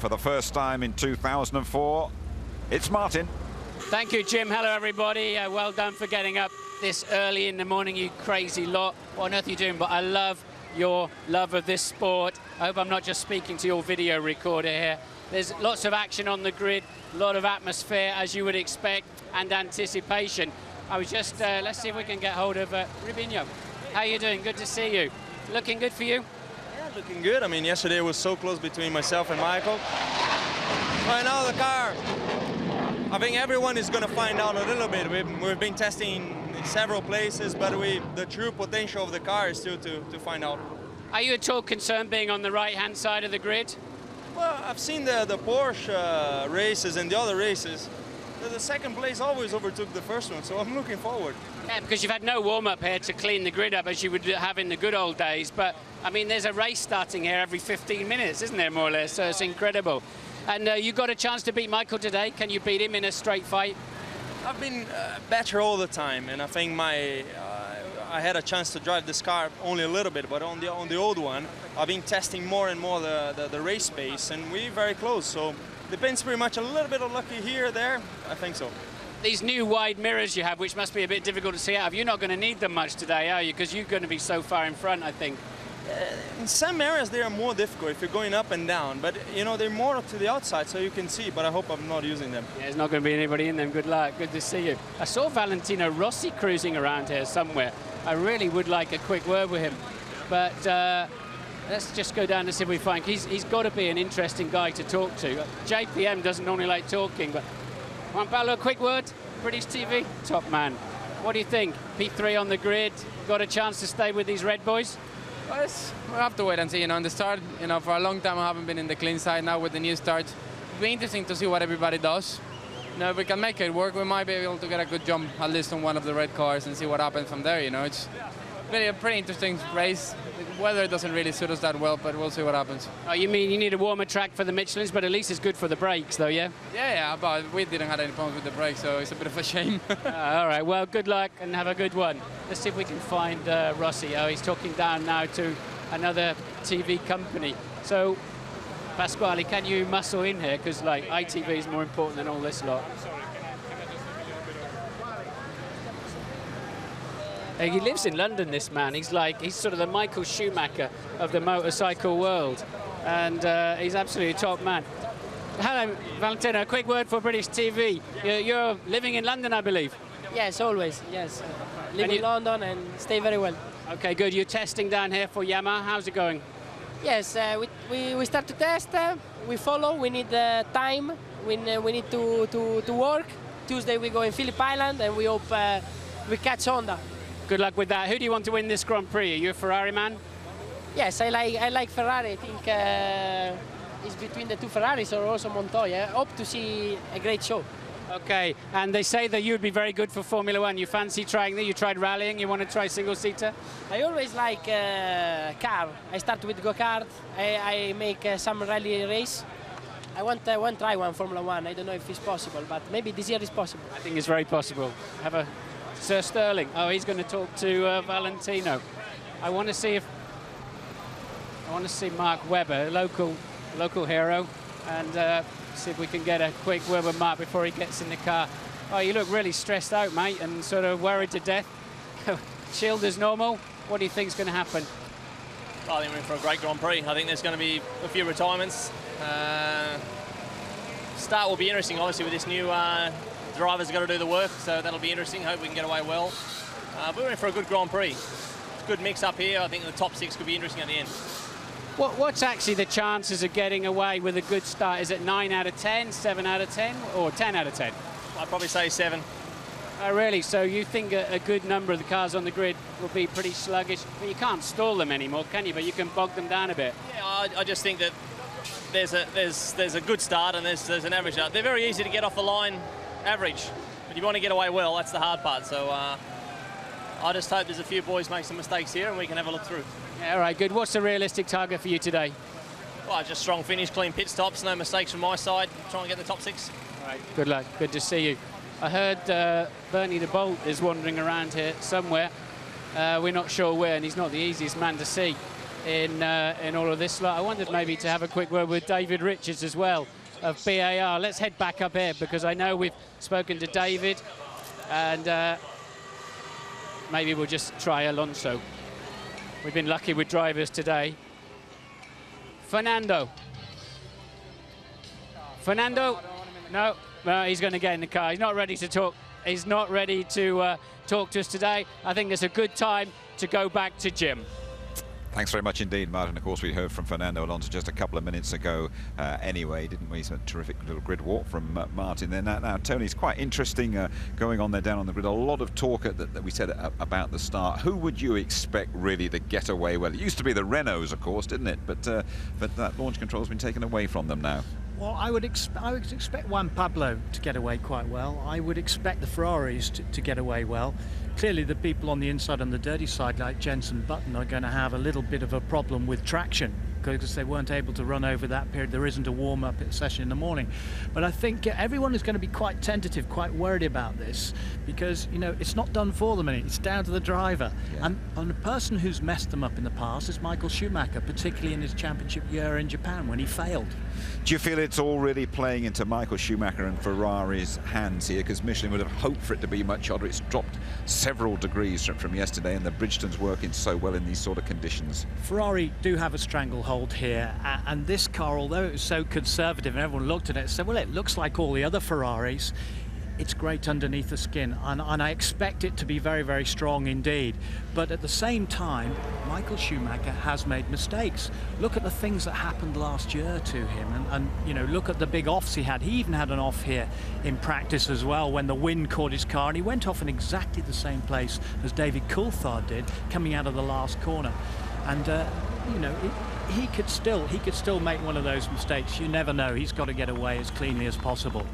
for the first time in 2004. It's Martin. Thank you, Jim. Hello, everybody. Well done for getting up this early in the morning, you crazy lot. What on earth are you doing? But I love your love of this sport. I hope I'm not just speaking to your video recorder here. There's lots of action on the grid, a lot of atmosphere, as you would expect, and anticipation. I was just, let's see if we can get hold of Rubinho. How are you doing? Good to see you. Looking good for you? Yeah, looking good. I mean, yesterday it was so close between myself and Michael. Right now the car, I think everyone is going to find out a little bit. We've been testing in several places, but the true potential of the car is still to find out. Are you at all concerned being on the right-hand side of the grid? Well, I've seen the Porsche races and the other races. The second place always overtook the first one, so I'm looking forward. Yeah, because you've had no warm-up here to clean the grid up as you would have in the good old days. But, I mean, there's a race starting here every 15 minutes, isn't there, more or less? So it's incredible. And you got a chance to beat Michael today. Can you beat him in a straight fight? I've been better all the time, and I think I had a chance to drive this car only a little bit, but on the old one, I've been testing more and more the race pace, and we're very close. So depends pretty much a little bit of lucky here, there. I think so. These new wide mirrors you have, which must be a bit difficult to see out of, you're not going to need them much today, are you? Because you're going to be so far in front, I think. In some areas they are more difficult if you're going up and down, but you know, they're more to the outside so you can see, but I hope I'm not using them. Yeah, there's not going to be anybody in them. Good luck. Good to see you. I saw Valentino Rossi cruising around here somewhere. I really would like a quick word with him, but let's just go down to see if we find. He's got to be an interesting guy to talk to. JPM doesn't normally like talking, but Juan Pablo, a quick word. British TV, top man. What do you think? P3 on the grid, got a chance to stay with these Red Boys? Well, we'll have to wait and see. You know, in the start, you know, for a long time I haven't been in the clean side. Now with the new start, it'll be interesting to see what everybody does. You know, if we can make it work, we might be able to get a good jump at least on one of the red cars and see what happens from there. You know, it's really a pretty interesting race. The weather doesn't really suit us that well, but we'll see what happens. Oh, you mean you need a warmer track for the Michelins, but at least it's good for the brakes, though, yeah? Yeah, but we didn't have any problems with the brakes, so it's a bit of a shame. All right, well, good luck and have a good one. Let's see if we can find Rossi. Oh, he's talking down now to another TV company. So, Pasquale, can you muscle in here? Because, like, ITV is more important than all this lot. He lives in London, this man. He's sort of the Michael Schumacher of the motorcycle world. And he's absolutely a top man. Hello, Valentino, a quick word for British TV. You're living in London, I believe? Yes, always, yes. Live in London and stay very well. Okay, good. You're testing down here for Yamaha. How's it going? Yes, we start to test. We follow. We need time. We need to work. Tuesday we go in Phillip Island and we hope we catch Honda. Good luck with that. Who do you want to win this Grand Prix? Are you a Ferrari man? Yes, I like Ferrari. I think it's between the two Ferraris or also Montoya. I hope to see a great show. Okay, and they say that you'd be very good for Formula One. You fancy trying that? You tried rallying, you want to try single-seater? I always like car. I start with go-kart. I make some rally race. I want to try one Formula One. I don't know if it's possible, but maybe this year is possible. I think it's very possible. Have a Sir Sterling. Oh, he's going to talk to Valentino. I want to see Mark Webber, local hero, and see if we can get a quick word with Mark before he gets in the car. Oh, you look really stressed out, mate, and sort of worried to death. Chilled as normal. What do you think is going to happen? Well, I think we're in for a great Grand Prix. I think there's going to be a few retirements. Start will be interesting, obviously, with this new drivers have got to do the work, so that'll be interesting. Hope we can get away well. But we're in for a good Grand Prix. It's a good mix up here. I think the top six could be interesting at the end. What's actually the chances of getting away with a good start? Is it 9 out of 10, 7 out of 10, or 10 out of 10? I'd probably say 7. Oh, really? So you think a good number of the cars on the grid will be pretty sluggish? But you can't stall them anymore, can you? But you can bog them down a bit. Yeah, I just think that there's a good start and there's an average start. They're very easy to get off the line average, but you want to get away well, that's the hard part. So I just hope there's a few boys make some mistakes here and we can have a look through. Yeah, all right, good. What's the realistic target for you today? Well, just strong finish, clean pit stops, no mistakes from my side. Try and get in the top 6. All right, good luck. Good to see you. I heard Bernie de Bolt is wandering around here somewhere. We're not sure where, and he's not the easiest man to see. in all of this lot. I wanted maybe to have a quick word with David Richards as well of BAR. Let's head back up here because I know we've spoken to David, and maybe we'll just try Alonso. We've been lucky with drivers today. Fernando. No, he's going to get in the car. He's not ready to talk. He's not ready to talk to us today. I think it's a good time to go back to Jim. Thanks very much indeed, Martin. Of course, we heard from Fernando Alonso just a couple of minutes ago anyway, didn't we? Some terrific little grid walk from Martin there. Now, Tony, it's quite interesting going on there down on the grid. A lot of talk that we said about the start. Who would you expect really to get away well? It used to be the Renaults, of course, didn't it? But that launch control has been taken away from them now. Well, I would expect Juan Pablo to get away quite well. I would expect the Ferraris to get away well. Clearly, the people on the inside, on the dirty side, like Jenson Button, are going to have a little bit of a problem with traction because they weren't able to run over that period. There isn't a warm-up session in the morning. But I think everyone is going to be quite tentative, quite worried about this because, you know, it's not done for them, it's down to the driver. Yeah. And the person who's messed them up in the past is Michael Schumacher, particularly in his championship year in Japan when he failed. Do you feel it's all really playing into Michael Schumacher and Ferrari's hands here? Because Michelin would have hoped for it to be much hotter. It's dropped several degrees from yesterday, and the Bridgestone's working so well in these sort of conditions. Ferrari do have a stranglehold here, and this car, although it was so conservative and everyone looked at it and said, well, it looks like all the other Ferraris, it's great underneath the skin, and I expect it to be very, very strong indeed. But at the same time, Michael Schumacher has made mistakes. Look at the things that happened last year to him, and you know, look at the big offs he had. He even had an off here in practice as well when the wind caught his car, and he went off in exactly the same place as David Coulthard did coming out of the last corner. And you know, he could still make one of those mistakes. You never know. He's got to get away as cleanly as possible.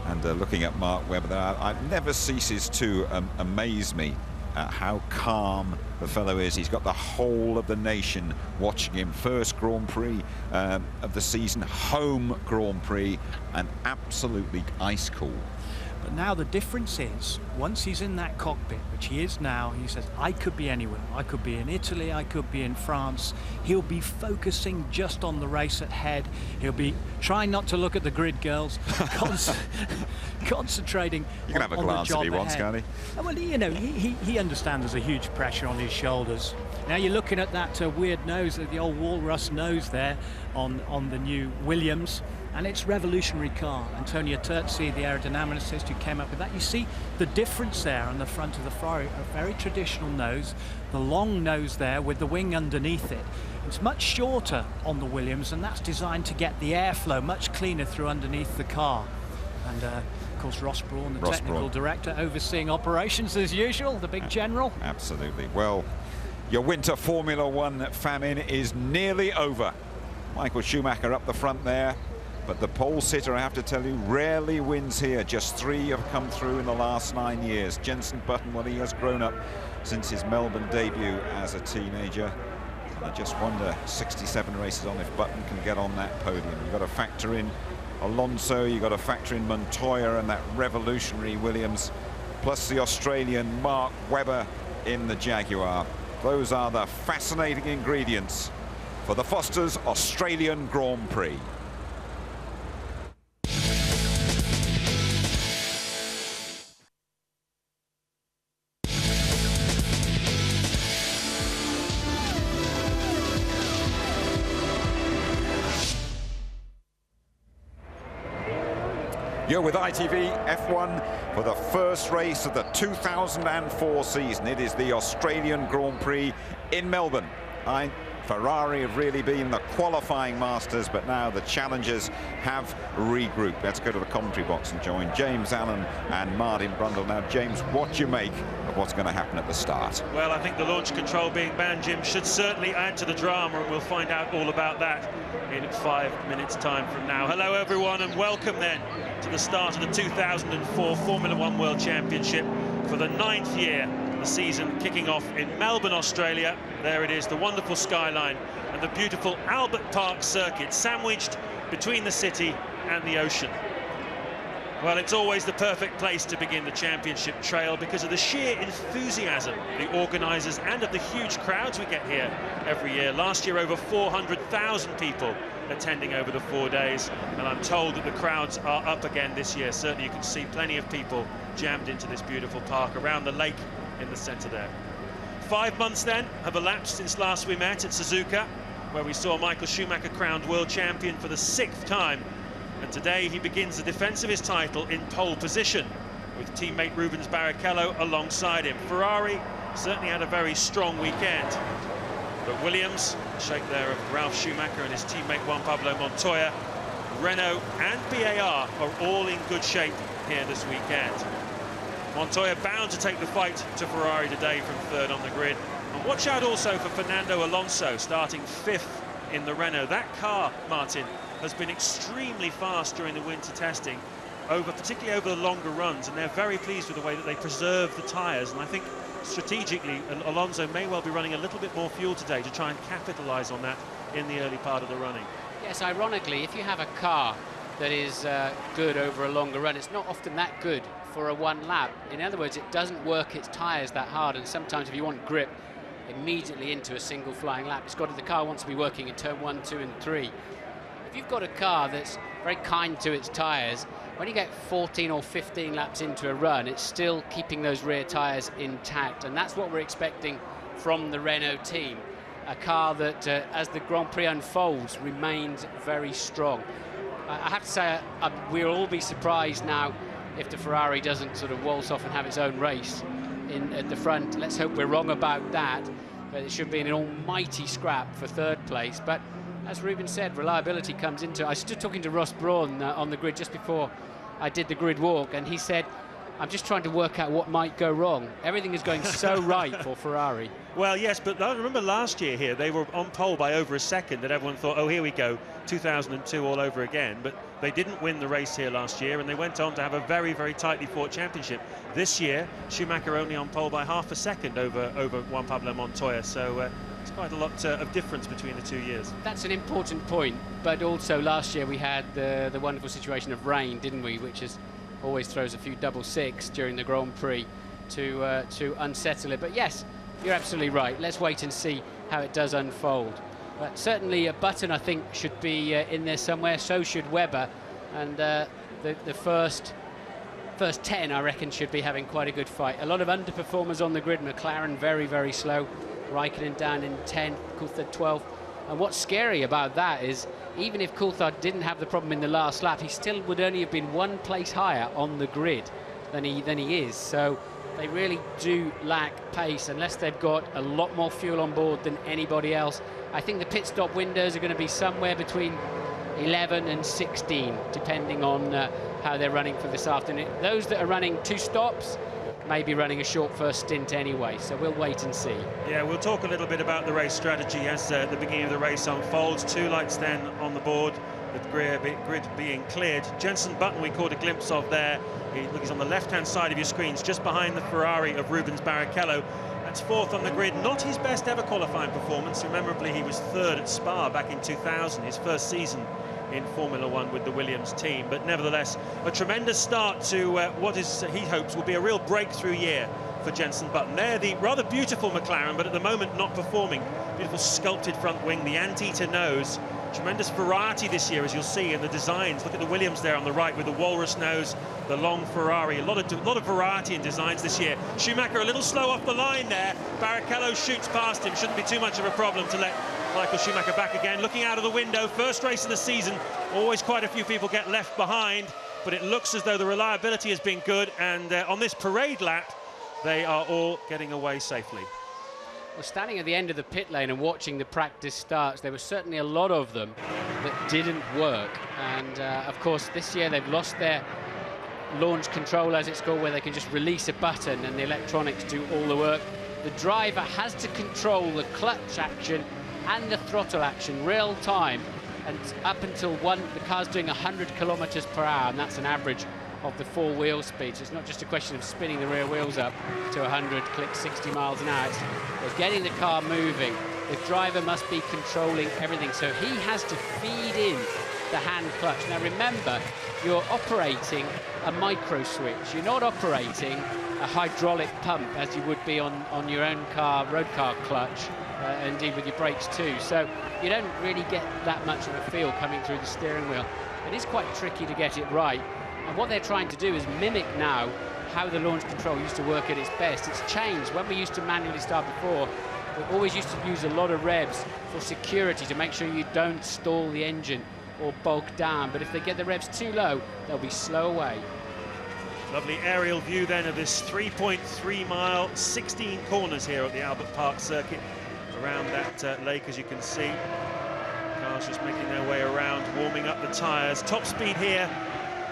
And looking at Mark Webber there, it never ceases to amaze me how calm the fellow is. He's got the whole of the nation watching him. First Grand Prix of the season, home Grand Prix, and absolutely ice cool. But now the difference is, once he's in that cockpit, which he is now, he says, I could be anywhere. I could be in Italy, I could be in France. He'll be focusing just on the race ahead. He'll be trying not to look at the grid girls, concentrating you can have a glance if he wants, can't he? Well, you know, he understands there's a huge pressure on his shoulders. Now you're looking at that weird nose, the old walrus nose there on the new Williams. And it's revolutionary car. Antonio Terzi, the aerodynamicist who came up with that. You see the difference there on the front of the Ferrari, a very traditional nose, the long nose there with the wing underneath it. It's much shorter on the Williams, and that's designed to get the airflow much cleaner through underneath the car. And of course, Ross Brawn, the technical director, overseeing operations as usual, the big general. Absolutely. Well, your winter Formula One famine is nearly over. Michael Schumacher up the front there. But the pole sitter, I have to tell you, rarely wins here. Just 3 have come through in the last 9 years. Jenson Button, well, he has grown up since his Melbourne debut as a teenager. And I just wonder, 67 races on, if Button can get on that podium. You've got to factor in Alonso, you've got to factor in Montoya and that revolutionary Williams, plus the Australian Mark Webber in the Jaguar. Those are the fascinating ingredients for the Foster's Australian Grand Prix. You're with ITV F1 for the first race of the 2004 season. It is the Australian Grand Prix in Melbourne. Ferrari have really been the qualifying masters, but now the challengers have regrouped. Let's go to the commentary box and join James Allen and Martin Brundle. Now, James, what do you make of what's going to happen at the start? Well, I think the launch control being banned, Jim, should certainly add to the drama, and we'll find out all about that in 5 minutes' time from now. Hello, everyone, and welcome then to the start of the 2004 Formula One World Championship for the 9th year. The season kicking off in Melbourne, Australia. There it is, the wonderful skyline and the beautiful Albert Park circuit, sandwiched between the city and the ocean. Well, it's always the perfect place to begin the championship trail because of the sheer enthusiasm, the organisers, and of the huge crowds we get here every year. Last year, over 400,000 people attending over the 4 days, and I'm told that the crowds are up again this year. Certainly you can see plenty of people jammed into this beautiful park around the lake in the centre there. 5 months then have elapsed since last we met at Suzuka, where we saw Michael Schumacher crowned world champion for the 6th time. And today he begins the defence of his title in pole position with teammate Rubens Barrichello alongside him. Ferrari certainly had a very strong weekend, but Williams, the shape there of Ralf Schumacher and his teammate Juan Pablo Montoya, Renault and BAR are all in good shape here this weekend. Montoya bound to take the fight to Ferrari today from 3rd on the grid. And watch out also for Fernando Alonso starting 5th in the Renault. That car, Martin, has been extremely fast during the winter testing, particularly over the longer runs, and they're very pleased with the way that they preserve the tyres. And I think strategically Alonso may well be running a little bit more fuel today to try and capitalise on that in the early part of the running. Yes, ironically, if you have a car that is good over a longer run, it's not often that good for a one lap. In other words, it doesn't work its tyres that hard, and sometimes if you want grip immediately into a single flying lap, the car wants to be working in turn 1, 2 and 3. If you've got a car that's very kind to its tyres, when you get 14 or 15 laps into a run, it's still keeping those rear tyres intact, and that's what we're expecting from the Renault team. A car that, as the Grand Prix unfolds, remains very strong. I have to say, we'll all be surprised now if the Ferrari doesn't sort of waltz off and have its own race at the front. Let's hope we're wrong about that. But it should be an almighty scrap for 3rd place. But as Ruben said, reliability comes into it. I stood talking to Ross Brawn on the grid just before I did the grid walk, and he said, I'm just trying to work out what might go wrong. Everything is going so right for Ferrari. Well, yes, but I remember last year here, they were on pole by over a second, and everyone thought, oh, here we go, 2002 all over again. But they didn't win the race here last year, and they went on to have a very, very tightly fought championship. This year, Schumacher only on pole by half a second over Juan Pablo Montoya, so it's quite a lot of difference between the 2 years. That's an important point, but also last year we had the wonderful situation of rain, didn't we, which is always throws a few double six during the Grand Prix to unsettle it. But yes, you're absolutely right. Let's wait and see how it does unfold. But certainly a Button, I think, should be in there somewhere. So should Webber, and the first 10, I reckon, should be having quite a good fight. A lot of underperformers on the grid. McLaren very, very slow. Raikkonen down in 10th, Coulthard 12th. And what's scary about that is, even if Coulthard didn't have the problem in the last lap, he still would only have been 1 place higher on the grid than he is. So they really do lack pace unless they've got a lot more fuel on board than anybody else. I think the pit stop windows are going to be somewhere between 11 and 16, depending on how they're running for this afternoon. Those that are running 2 stops may be running a short first stint anyway, so we'll wait and see. Yeah, we'll talk a little bit about the race strategy as the beginning of the race unfolds. 2 lights then on the board, with the grid being cleared. Jenson Button we caught a glimpse of there. He's on the left-hand side of your screens, just behind the Ferrari of Rubens Barrichello. That's 4th on the grid. Not his best ever qualifying performance. Rememberably, he was 3rd at Spa back in 2000, his first season in Formula One with the Williams team. But nevertheless, a tremendous start to what he hopes will be a real breakthrough year for Jenson Button. They're the rather beautiful McLaren, but at the moment not performing. Beautiful sculpted front wing, the anteater nose. Tremendous variety this year, as you'll see in the designs. Look at the Williams there on the right with the walrus nose, the long Ferrari. A lot of variety in designs this year. Schumacher a little slow off the line there. Barrichello shoots past him. Shouldn't be too much of a problem to let Michael Schumacher back again. Looking out of the window, first race of the season. Always quite a few people get left behind, but it looks as though the reliability has been good, and on this parade lap, they are all getting away safely. Well, standing at the end of the pit lane and watching the practice starts, there were certainly a lot of them that didn't work. And of course, this year they've lost their launch control, as it's called, where they can just release a button and the electronics do all the work. The driver has to control the clutch action and the throttle action real time, and up until the car's doing 100 kilometers per hour, and that's an average of the 4 wheel speed. So it's not just a question of spinning the rear wheels up to 100, click 60 miles an hour. It's getting the car moving. The driver must be controlling everything, so he has to feed in the hand clutch. Now remember, you're operating a micro switch. You're not operating a hydraulic pump as you would be on your own car, road car clutch, indeed with your brakes too. So you don't really get that much of a feel coming through the steering wheel. It is quite tricky to get it right. And what they're trying to do is mimic now how the launch control used to work at its best. It's changed. When we used to manually start before, we always used to use a lot of revs for security to make sure you don't stall the engine or bog down. But if they get the revs too low, they'll be slow away. Lovely aerial view then of this 3.3 mile, 16 corners here at the Albert Park circuit around that lake, as you can see. Cars just making their way around, warming up the tyres. Top speed here,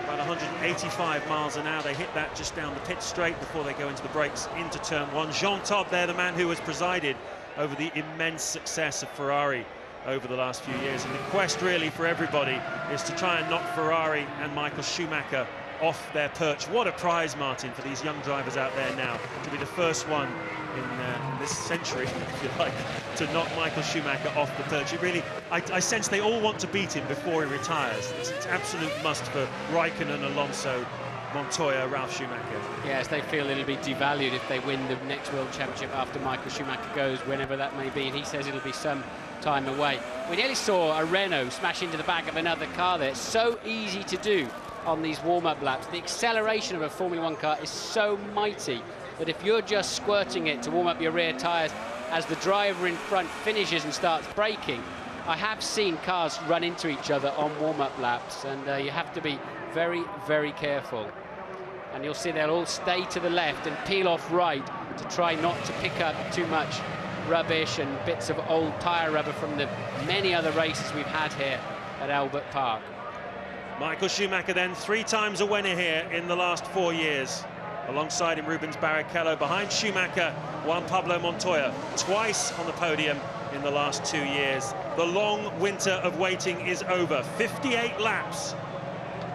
about 185 miles an hour. They hit that just down the pit straight before they go into the brakes into turn one. Jean Todt there, the man who has presided over the immense success of Ferrari over the last few years. And the quest really for everybody is to try and knock Ferrari and Michael Schumacher off their perch. What a prize, Martin, for these young drivers out there now, to be the first one in this century, if you like, to knock Michael Schumacher off the perch. It really, I sense they all want to beat him before he retires. It's absolute must for Raikkonen, Alonso, Montoya, Ralf Schumacher. Yes, they feel it'll be devalued if they win the next World Championship after Michael Schumacher goes, whenever that may be, and he says it'll be some time away. We nearly saw a Renault smash into the back of another car there. It's so easy to do on these warm-up laps. The acceleration of a Formula One car is so mighty that if you're just squirting it to warm up your rear tyres as the driver in front finishes and starts braking, I have seen cars run into each other on warm-up laps, and you have to be very, very careful. And you'll see they'll all stay to the left and peel off right to try not to pick up too much rubbish and bits of old tyre rubber from the many other races we've had here at Albert Park. Michael Schumacher then 3 times a winner here in the last 4 years. Alongside him, Rubens Barrichello. Behind Schumacher, Juan Pablo Montoya, twice on the podium in the last 2 years. The long winter of waiting is over. 58 laps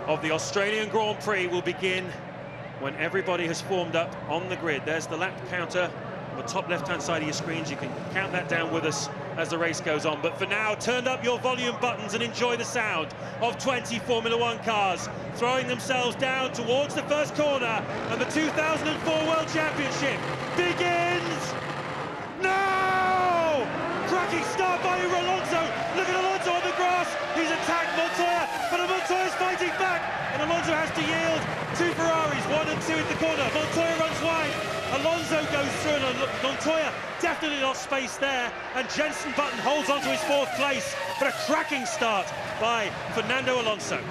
of the Australian Grand Prix will begin when everybody has formed up on the grid. There's the lap counter on the top left-hand side of your screens. You can count that down with us as the race goes on. But for now, turn up your volume buttons and enjoy the sound of 20 Formula One cars throwing themselves down towards the first corner, and the 2004 World Championship begins now! Cracking start by Alonso. Look at Alonso on the grass. He's attacked Montoya, but Montoya's fighting back, and Alonso has to yield. 2 Ferraris, 1 and 2 in the corner. Montoya runs wide. Alonso goes through, and Montoya definitely lost space there, and Jenson Button holds on to his 4th place. But a cracking start by Fernando Alonso.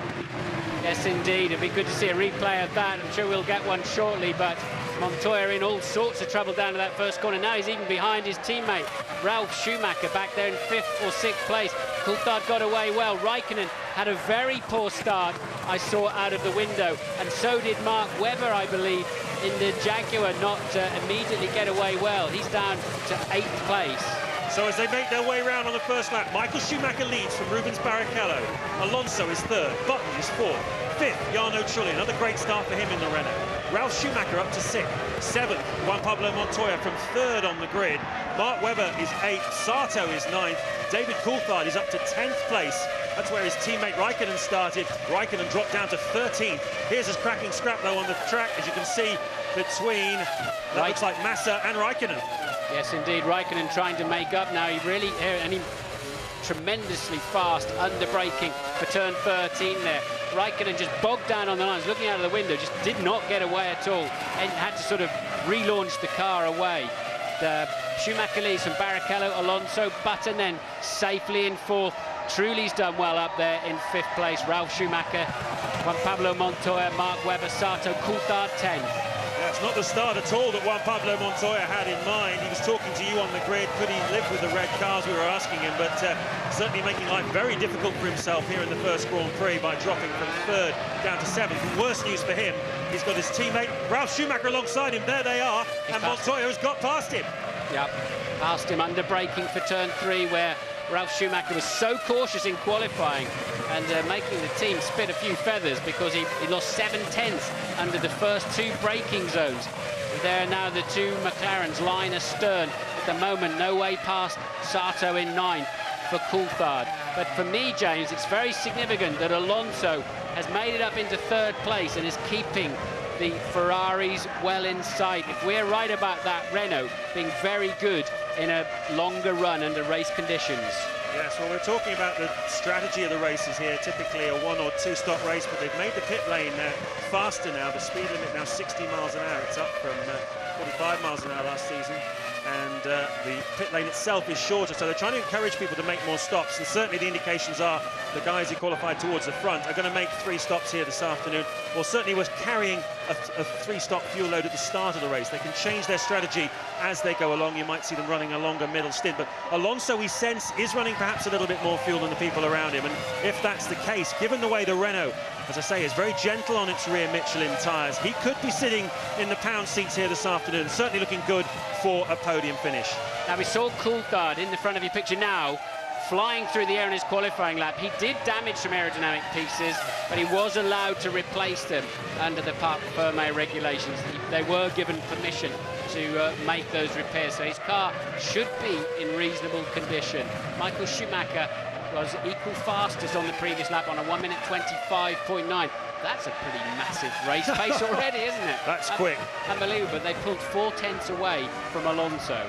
Yes, indeed. It'd be good to see a replay of that. I'm sure we'll get one shortly, but Montoya in all sorts of trouble down to that first corner. Now he's even behind his teammate, Ralf Schumacher, back there in 5th or 6th place. Coulthard got away well. Raikkonen had a very poor start, I saw out of the window, and so did Mark Webber, I believe, in the Jaguar, not immediately get away well. He's down to 8th place. So as they make their way round on the first lap, Michael Schumacher leads from Rubens Barrichello. Alonso is 3rd, Button is 4th, 5th, Jarno Trulli. Another great start for him in the Renault. Ralf Schumacher up to 6th, 7th, Juan Pablo Montoya from 3rd on the grid. Mark Webber is 8th, Sato is 9th, David Coulthard is up to 10th place. That's where his teammate Raikkonen started. Raikkonen dropped down to 13th. Here's his cracking scrap though on the track, as you can see, between, that looks like Massa and Raikkonen. Yes, indeed, Raikkonen trying to make up now. He really, and he tremendously fast under braking for turn 13 there. Raikkonen just bogged down on the lines, looking out of the window, just did not get away at all, and had to sort of relaunch the car away. Schumacher leads from Barrichello, Alonso, Button then safely in 4th. Trulli's done well up there in 5th place. Ralf Schumacher, Juan Pablo Montoya, Mark Webber, Sato, Coulthard 10th. Yeah, it's not the start at all that Juan Pablo Montoya had in mind. He was talking to you on the grid. Could he live with the red cars? We were asking him, but certainly making life very difficult for himself here in the first Grand Prix by dropping from 3rd down to 7th. And worse news for him, he's got his teammate Ralf Schumacher alongside him. There they are, and Montoya has got past him. Yep, past him under braking for turn 3, where Ralf Schumacher was so cautious in qualifying and making the team spit a few feathers because he lost 7/10 under the first 2 braking zones. There are now the 2 McLarens, line astern. At the moment, no way past Sato in 9th. for Coulthard. But for me, James, it's very significant that Alonso has made it up into third place and is keeping the Ferraris well in sight. If we're right about that, Renault being very good in a longer run under race conditions. Yes, well, we're talking about the strategy of the races here, typically a 1 or 2 stop race, but they've made the pit lane faster now. The speed limit now 60 miles an hour. It's up from 45 miles an hour last season. And the pit lane itself is shorter, so they're trying to encourage people to make more stops, and certainly the indications are the guys who qualified towards the front are going to make 3 stops here this afternoon, or certainly was carrying a 3-stop fuel load at the start of the race. They can change their strategy as they go along. You might see them running a longer middle stint, but Alonso, we sense, is running perhaps a little bit more fuel than the people around him, and if that's the case, given the way the Renault, as I say, is very gentle on its rear Michelin tyres, he could be sitting in the pound seats here this afternoon, certainly looking good for a podium finish. Now, we saw Coulthard in the front of your picture now, flying through the air in his qualifying lap. He did damage some aerodynamic pieces, but he was allowed to replace them under the Parc Fermé regulations. They were given permission to make those repairs, so his car should be in reasonable condition. Michael Schumacher was equal fastest on the previous lap on a 1 minute 25.9. That's a pretty massive race pace already, isn't it? That's quick. Unbelievable. They pulled 4 tenths away from Alonso.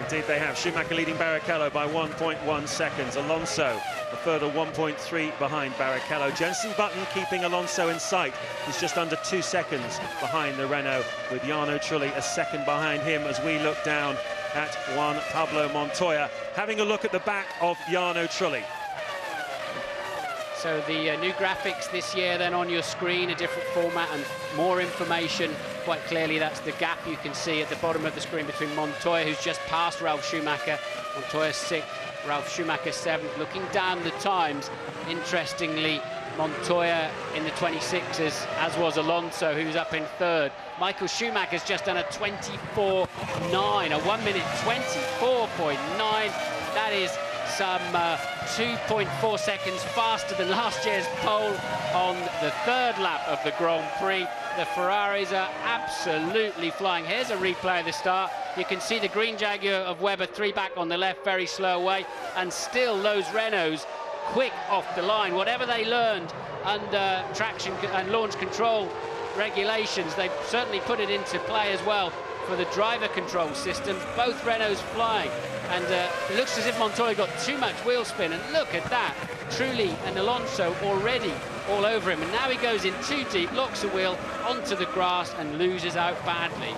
Indeed they have. Schumacher leading Barrichello by 1.1 seconds. Alonso a further 1.3 behind Barrichello. Jenson Button keeping Alonso in sight. He's just under 2 seconds behind the Renault, with Jarno Trulli a second behind him as we look down at Juan Pablo Montoya, having a look at the back of Jarno Trulli. So the new graphics this year then on your screen, a different format and more information. Quite clearly that's the gap you can see at the bottom of the screen between Montoya, who's just passed Ralf Schumacher. Montoya 6th, Ralf Schumacher 7th. Looking down the times, interestingly, Montoya in the 26s, as was Alonso, who's up in 3rd. Michael Schumacher's just done a 24.9, a 1 minute 24.9. That is some 2.4 seconds faster than last year's pole on the 3rd lap of the Grand Prix. The Ferraris are absolutely flying. Here's a replay of the start. You can see the green Jaguar of Webber 3 back on the left, very slow away, and still those Renaults quick off the line. Whatever they learned under traction and launch control regulations, they've certainly put it into play as well for the driver control system. Both Renaults flying, and it looks as if Montoya got too much wheel spin, and look at that. Trulli and Alonso already all over him, and now he goes in too deep, locks the wheel onto the grass and loses out badly.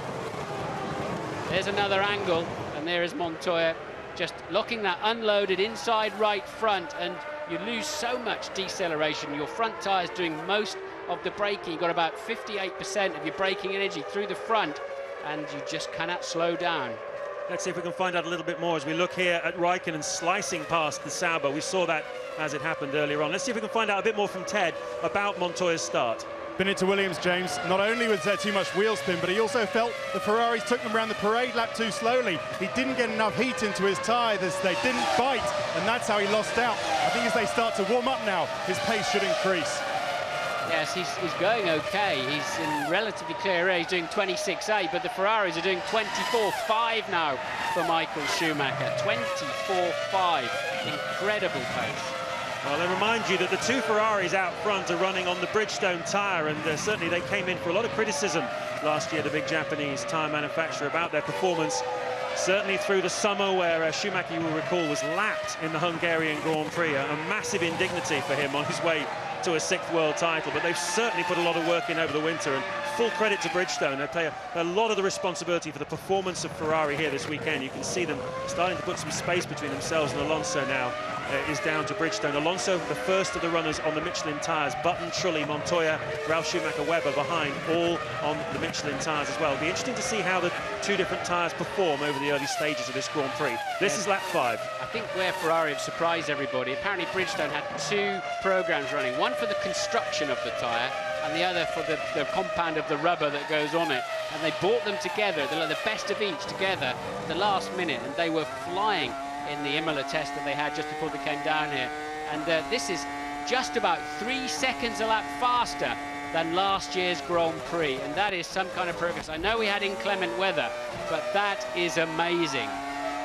There's another angle, and there is Montoya just locking that unloaded inside right front, and you lose so much deceleration. Your front tyre's doing most of the braking. You've got about 58% of your braking energy through the front, and you just cannot slow down. Let's see if we can find out a little bit more as we look here at Raikkonen slicing past the Sauber. We saw that as it happened earlier on. Let's see if we can find out a bit more from Ted about Montoya's start. Been into Williams, James. Not only was there too much wheel spin, but he also felt the Ferraris took them around the parade lap too slowly. He didn't get enough heat into his tyres. They didn't bite, and that's how he lost out. I think as they start to warm up now, his pace should increase. Yes, he's going okay. He's in relatively clear air. He's doing 26.8, but the Ferraris are doing 24.5 now for Michael Schumacher. 24.5, incredible pace. Well, I remind you that the 2 Ferraris out front are running on the Bridgestone tyre, and certainly they came in for a lot of criticism last year, the big Japanese tyre manufacturer, about their performance. Certainly through the summer, where Schumacher, you will recall, was lapped in the Hungarian Grand Prix, a massive indignity for him on his way to a 6th world title, but they've certainly put a lot of work in over the winter, and full credit to Bridgestone. They play a lot of the responsibility for the performance of Ferrari here this weekend. You can see them starting to put some space between themselves, and Alonso now is down to Bridgestone. Alonso, the first of the runners on the Michelin tyres. Button, Trulli, Montoya, Ralf Schumacher, Webber behind, all on the Michelin tyres as well. It'll be interesting to see how the 2 different tyres perform over the early stages of this Grand Prix. This is lap 5. I think where Ferrari have surprised everybody, apparently Bridgestone had 2 programs running, one for the construction of the tyre and the other for the compound of the rubber that goes on it, and they brought them together, the best of each together at the last minute, and they were flying in the Imola test that they had just before they came down here. And this is just about 3 seconds a lap faster than last year's Grand Prix, and that is some kind of progress. I know we had inclement weather, but that is amazing.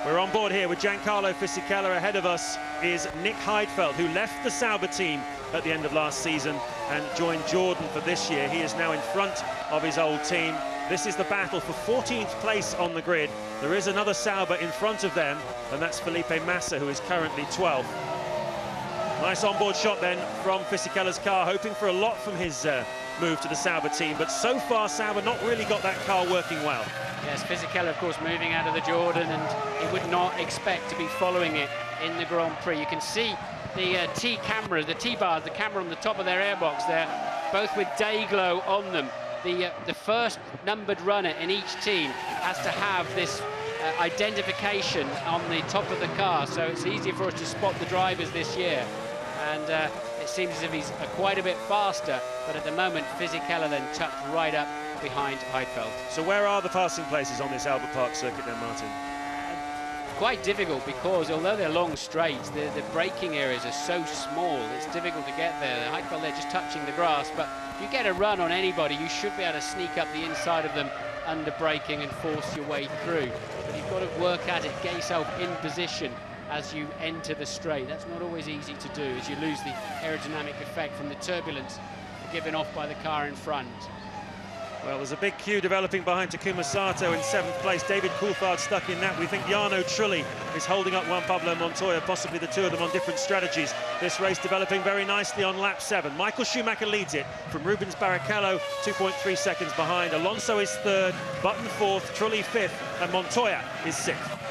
We're on board here with Giancarlo Fisichella. Ahead of us is Nick Heidfeld, who left the Sauber team at the end of last season and joined Jordan for this year. He is now in front of his old team. This is the battle for 14th place on the grid. There is another Sauber in front of them, and that's Felipe Massa, who is currently 12th. Nice onboard shot then from Fisichella's car, hoping for a lot from his move to the Sauber team, but so far Sauber not really got that car working well. Yes, Fisichella, of course, moving out of the Jordan, and he would not expect to be following it in the Grand Prix. You can see the T-cameras, the T-bars, the camera on the top of their airbox there, both with day glow on them. The first numbered runner in each team has to have this identification on the top of the car, so it's easier for us to spot the drivers this year. And it seems as if he's quite a bit faster, but at the moment Fisichella then tucked right up behind Heidfeld. So where are the passing places on this Albert Park circuit then, Martin? Quite difficult, because although they're long straights, the braking areas are so small, it's difficult to get there. Heidfeld, they're just touching the grass, but if you get a run on anybody, you should be able to sneak up the inside of them under braking and force your way through. But you've got to work at it, get yourself in position as you enter the straight. That's not always easy to do, as you lose the aerodynamic effect from the turbulence given off by the car in front. Well, there's a big queue developing behind Takuma Sato in 7th place. David Coulthard stuck in that. We think Jarno Trulli is holding up Juan Pablo Montoya, possibly the two of them on different strategies. This race developing very nicely on lap 7. Michael Schumacher leads it from Rubens Barrichello, 2.3 seconds behind. Alonso is 3rd, Button 4th, Trulli 5th, and Montoya is 6th.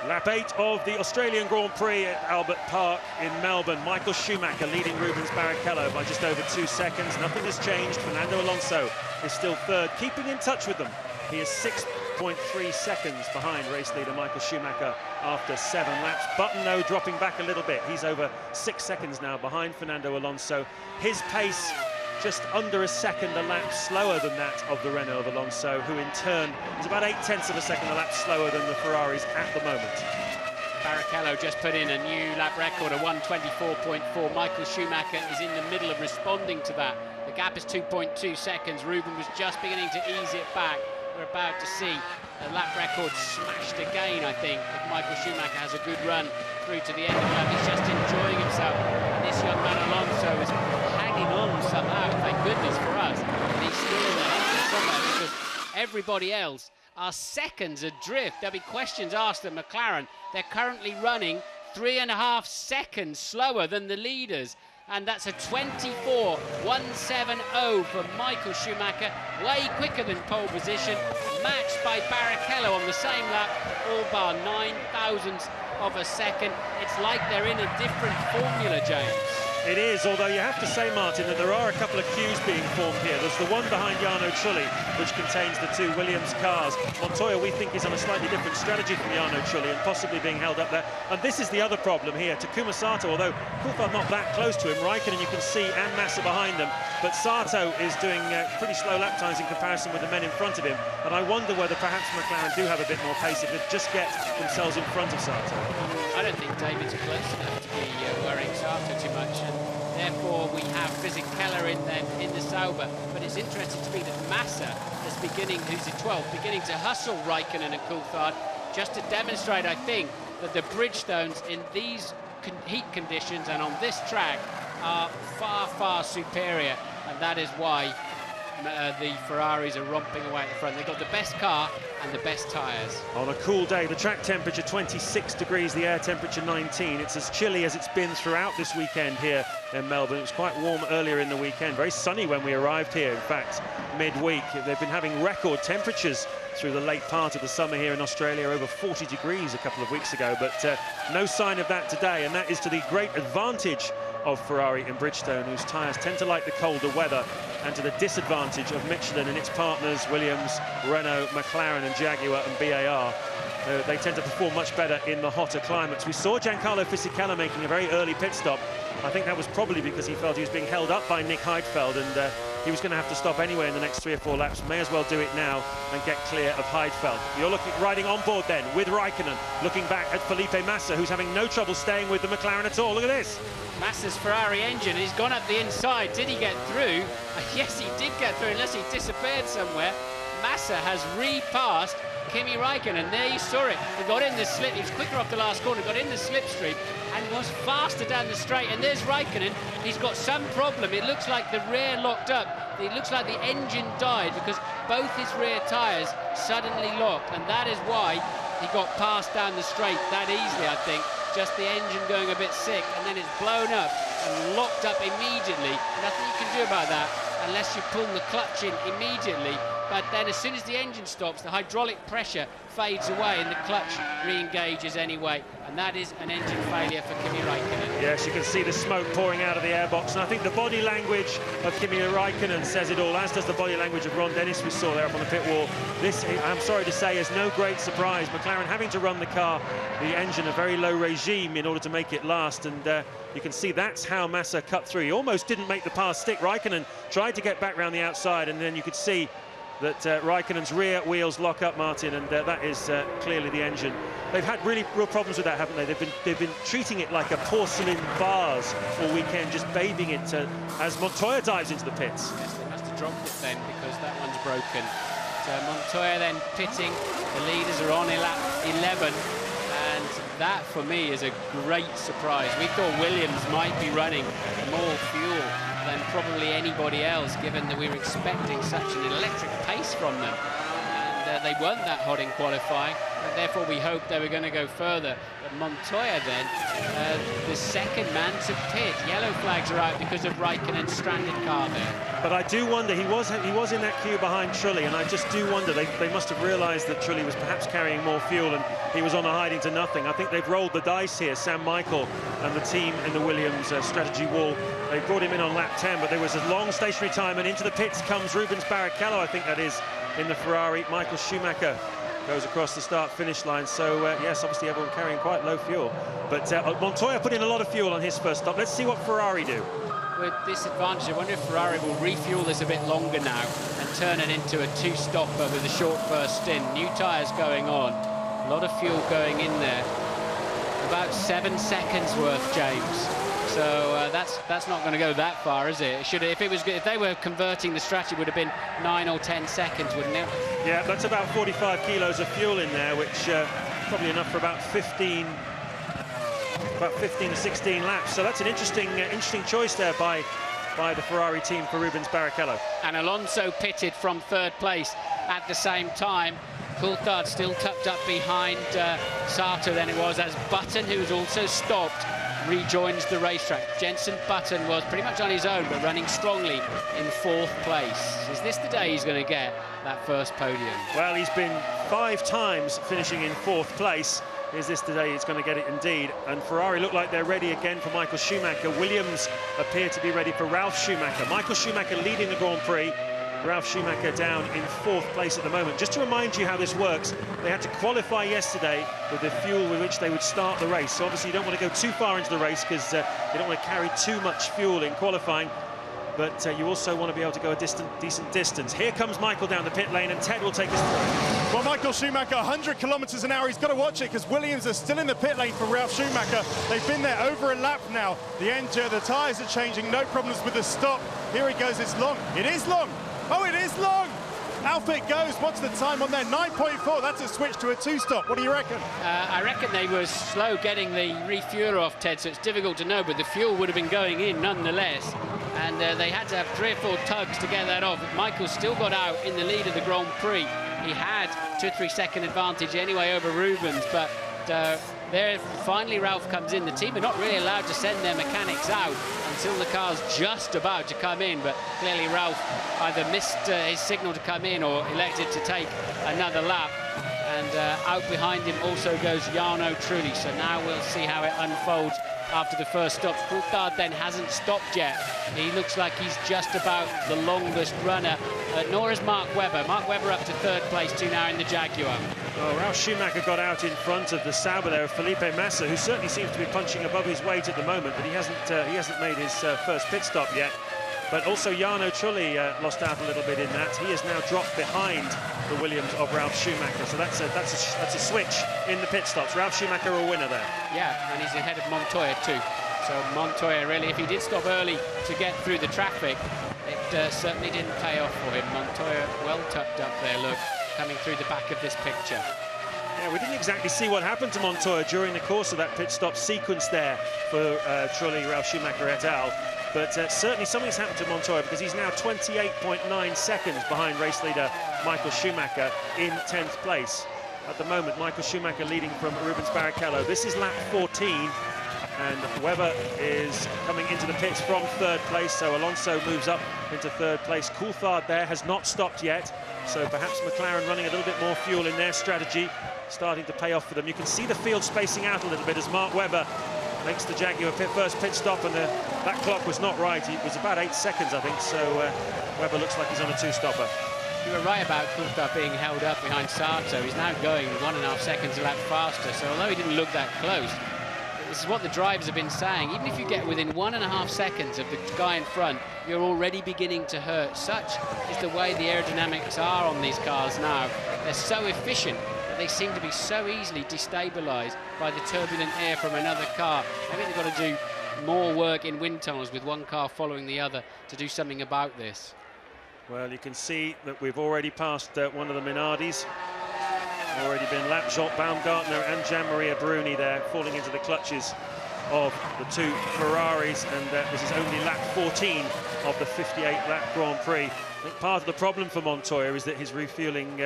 Lap 8 of the Australian Grand Prix at Albert Park in Melbourne. Michael Schumacher leading Rubens Barrichello by just over 2 seconds. Nothing has changed. Fernando Alonso is still 3rd, keeping in touch with them. He is 6.3 seconds behind race leader Michael Schumacher after 7 laps. Button, though, dropping back a little bit. He's over 6 seconds now behind Fernando Alonso. His pace just under a second a lap slower than that of the Renault of Alonso, who in turn is about 0.8 of a second a lap slower than the Ferraris at the moment. Barrichello just put in a new lap record of 1:24.4. Michael Schumacher is in the middle of responding to that. The gap is 2.2 seconds. Ruben was just beginning to ease it back. We're about to see a lap record smashed again, I think, if Michael Schumacher has a good run through to the end of the lap. He's just enjoying himself. And this young man Alonso is hanging on somehow, thank goodness for us. And he's still in the hunt somewhere, because everybody else are seconds adrift. There'll be questions asked of McLaren. They're currently running 3.5 seconds slower than the leaders. And that's a 24.170 for Michael Schumacher, way quicker than pole position, matched by Barrichello on the same lap, all bar 0.009 of a second. It's like they're in a different formula, James. It is, although you have to say, Martin, that there are a couple of queues being formed here. There's the one behind Jarno Trulli, which contains the 2 Williams cars. Montoya, we think, is on a slightly different strategy from Jarno Trulli and possibly being held up there. And this is the other problem here. Takuma Sato, although Coulthard not that close to him, Raikkonen you can see, and Massa behind them. But Sato is doing pretty slow lap times in comparison with the men in front of him. And I wonder whether perhaps McLaren do have a bit more pace if they just get themselves in front of Sato. I don't think David's close enough to be worrying Sato too much, and therefore we have Fisichella in the Sauber. But it's interesting to me that Massa is beginning, who's in 12th, beginning to hustle Raikkonen and Coulthard, just to demonstrate, I think, that the Bridgestones in these heat conditions and on this track are far, far superior, and that is why the Ferraris are romping away at the front. They've got the best car and the best tyres. On a cool day, the track temperature 26 degrees, the air temperature 19. It's as chilly as it's been throughout this weekend here in Melbourne. It was quite warm earlier in the weekend, very sunny when we arrived here, in fact, midweek. They've been having record temperatures through the late part of the summer here in Australia, over 40 degrees a couple of weeks ago, but no sign of that today, and that is to the great advantage of Ferrari and Bridgestone, whose tyres tend to like the colder weather, and to the disadvantage of Michelin and its partners, Williams, Renault, McLaren and Jaguar and BAR. They tend to perform much better in the hotter climates. We saw Giancarlo Fisichella making a very early pit stop. I think that was probably because he felt he was being held up by Nick Heidfeld, and he was going to have to stop anyway in the next 3 or 4 laps. May as well do it now and get clear of Heidfeld. You're riding on board then with Raikkonen, looking back at Felipe Massa, who's having no trouble staying with the McLaren at all. Look at this. Massa's Ferrari engine, he's gone up the inside. Did he get through? Yes, he did get through, unless he disappeared somewhere. Massa has repassed Kimi Raikkonen. There you saw it. He got in the slip. He was quicker off the last corner, got in the slipstream and was faster down the straight. And there's Raikkonen. He's got some problem. It looks like the rear locked up. It looks like the engine died because both his rear tyres suddenly locked. And that is why he got passed down the straight that easily, I think. Just the engine going a bit sick, and then it's blown up and locked up immediately. Nothing you can do about that unless you pull the clutch in immediately. But then as soon as the engine stops, the hydraulic pressure fades away and the clutch re-engages anyway. And that is an engine failure for Kimi Raikkonen. Yes, you can see the smoke pouring out of the airbox. And I think the body language of Kimi Raikkonen says it all, as does the body language of Ron Dennis we saw there up on the pit wall. This, I'm sorry to say, is no great surprise. McLaren having to run the car, the engine, a very low regime in order to make it last. And you can see that's how Massa cut through. He almost didn't make the pass stick. Raikkonen tried to get back round the outside, and then you could see that Raikkonen's rear wheels lock up, Martin, and that is clearly the engine. They've had real problems with that, haven't they? They've been treating it like a porcelain vase all weekend, just bathing it as Montoya dives into the pits. Yes, they must have dropped it then because that one's broken. So Montoya then pitting. The leaders are on lap 11, and that for me is a great surprise. We thought Williams might be running more fuel than probably anybody else, given that we were expecting such an electric pace from them. And they weren't that hot in qualifying, and therefore we hoped they were going to go further. But Montoya then, the second man to pit. Yellow flags are out because of Raikkonen's stranded car there. But I do wonder, he was in that queue behind Trulli, and I just do wonder, they must have realised that Trulli was perhaps carrying more fuel and he was on a hiding to nothing. I think they've rolled the dice here, Sam Michael and the team in the Williams strategy wall. They brought him in on lap 10, but there was a long stationary time, and into the pits comes Rubens Barrichello, I think that is, in the Ferrari. Michael Schumacher goes across the start-finish line. So, yes, obviously everyone carrying quite low fuel. But Montoya put in a lot of fuel on his first stop. Let's see what Ferrari do. With this advantage, I wonder if Ferrari will refuel this a bit longer now and turn it into a two-stopper with a short first stint. New tyres going on. A lot of fuel going in there. About 7 seconds worth, James. So that's not going to go that far, is it? If they were converting the strategy, it would have been 9 or 10 seconds, wouldn't it? Yeah, that's about 45 kilos of fuel in there, which probably enough for about 15 to 16 laps. So that's an interesting choice there by the Ferrari team for Rubens Barrichello. And Alonso pitted from 3rd place at the same time. Coulthard still tucked up behind Sato than it was, as Button, who's also stopped, rejoins the racetrack. Jenson Button was pretty much on his own, but running strongly in 4th place. Is this the day he's going to get that first podium? Well, he's been 5 times finishing in 4th place. Is this the day he's going to get it indeed? And Ferrari look like they're ready again for Michael Schumacher. Williams appear to be ready for Ralf Schumacher. Michael Schumacher leading the Grand Prix. Ralf Schumacher down in 4th place at the moment. Just to remind you how this works, they had to qualify yesterday with the fuel with which they would start the race. So obviously you don't want to go too far into the race because you don't want to carry too much fuel in qualifying. But you also want to be able to go a decent distance. Here comes Michael down the pit lane, and Ted will take us through. Well, Michael Schumacher, 100 kilometres an hour. He's got to watch it because Williams are still in the pit lane for Ralf Schumacher. They've been there over a lap now. The tyres are changing, no problems with the stop. Here he goes, it's long. It is long. Oh, it is long. Out it goes. What's the time on there? 9.4. That's a switch to a 2-stop. What do you reckon? I reckon they were slow getting the refueler off, Ted, so it's difficult to know, but the fuel would have been going in nonetheless. And they had to have 3 or 4 tugs to get that off. Michael still got out in the lead of the Grand Prix. He had 2 or 3 second advantage anyway over Rubens, but there finally Ralf comes in. The team are not really allowed to send their mechanics out until the car's just about to come in, but clearly Ralf either missed his signal to come in or elected to take another lap. And out behind him also goes Jarno Trulli. So now we'll see how it unfolds after the first stop. Coulthard then hasn't stopped yet. He looks like he's just about the longest runner. Nor is Mark Webber. Mark Webber up to 3rd place too now in the Jaguar. Well, Ralf Schumacher got out in front of the Sauber there of Felipe Massa, who certainly seems to be punching above his weight at the moment, but he hasn't made his first pit stop yet. But also Jarno Trulli lost out a little bit in that. He has now dropped behind the Williams of Ralf Schumacher. So that's a switch in the pit stops. Ralf Schumacher a winner there. Yeah, and he's ahead of Montoya too. So Montoya really, if he did stop early to get through the traffic, it certainly didn't pay off for him. Montoya well tucked up there, look, coming through the back of this picture. Yeah, we didn't exactly see what happened to Montoya during the course of that pit stop sequence there for Trulli, Ralf Schumacher et al. But certainly something's happened to Montoya, because he's now 28.9 seconds behind race leader Michael Schumacher in 10th place. At the moment, Michael Schumacher leading from Rubens Barrichello. This is lap 14. And Webber is coming into the pits from 3rd place, so Alonso moves up into 3rd place. Coulthard there has not stopped yet, so perhaps McLaren running a little bit more fuel in their strategy, starting to pay off for them. You can see the field spacing out a little bit as Mark Webber makes the Jaguar first pit stop, and that clock was not right. It was about 8 seconds, I think, so Webber looks like he's on a 2-stopper. You were right about Coulthard being held up behind Sato. He's now going 1.5 seconds a lap faster, so although he didn't look that close, this is what the drivers have been saying. Even if you get within 1.5 seconds of the guy in front, you're already beginning to hurt. Such is the way the aerodynamics are on these cars now. They're so efficient, but they seem to be so easily destabilized by the turbulent air from another car. Maybe they've got to do more work in wind tunnels with one car following the other to do something about this. Well, you can see that we've already passed one of the Minardis. Already been lapped. Jean Baumgartner and Gian-Maria Bruni there, falling into the clutches of the 2 Ferraris, and this is only lap 14 of the 58-lap Grand Prix. I think part of the problem for Montoya is that his refueling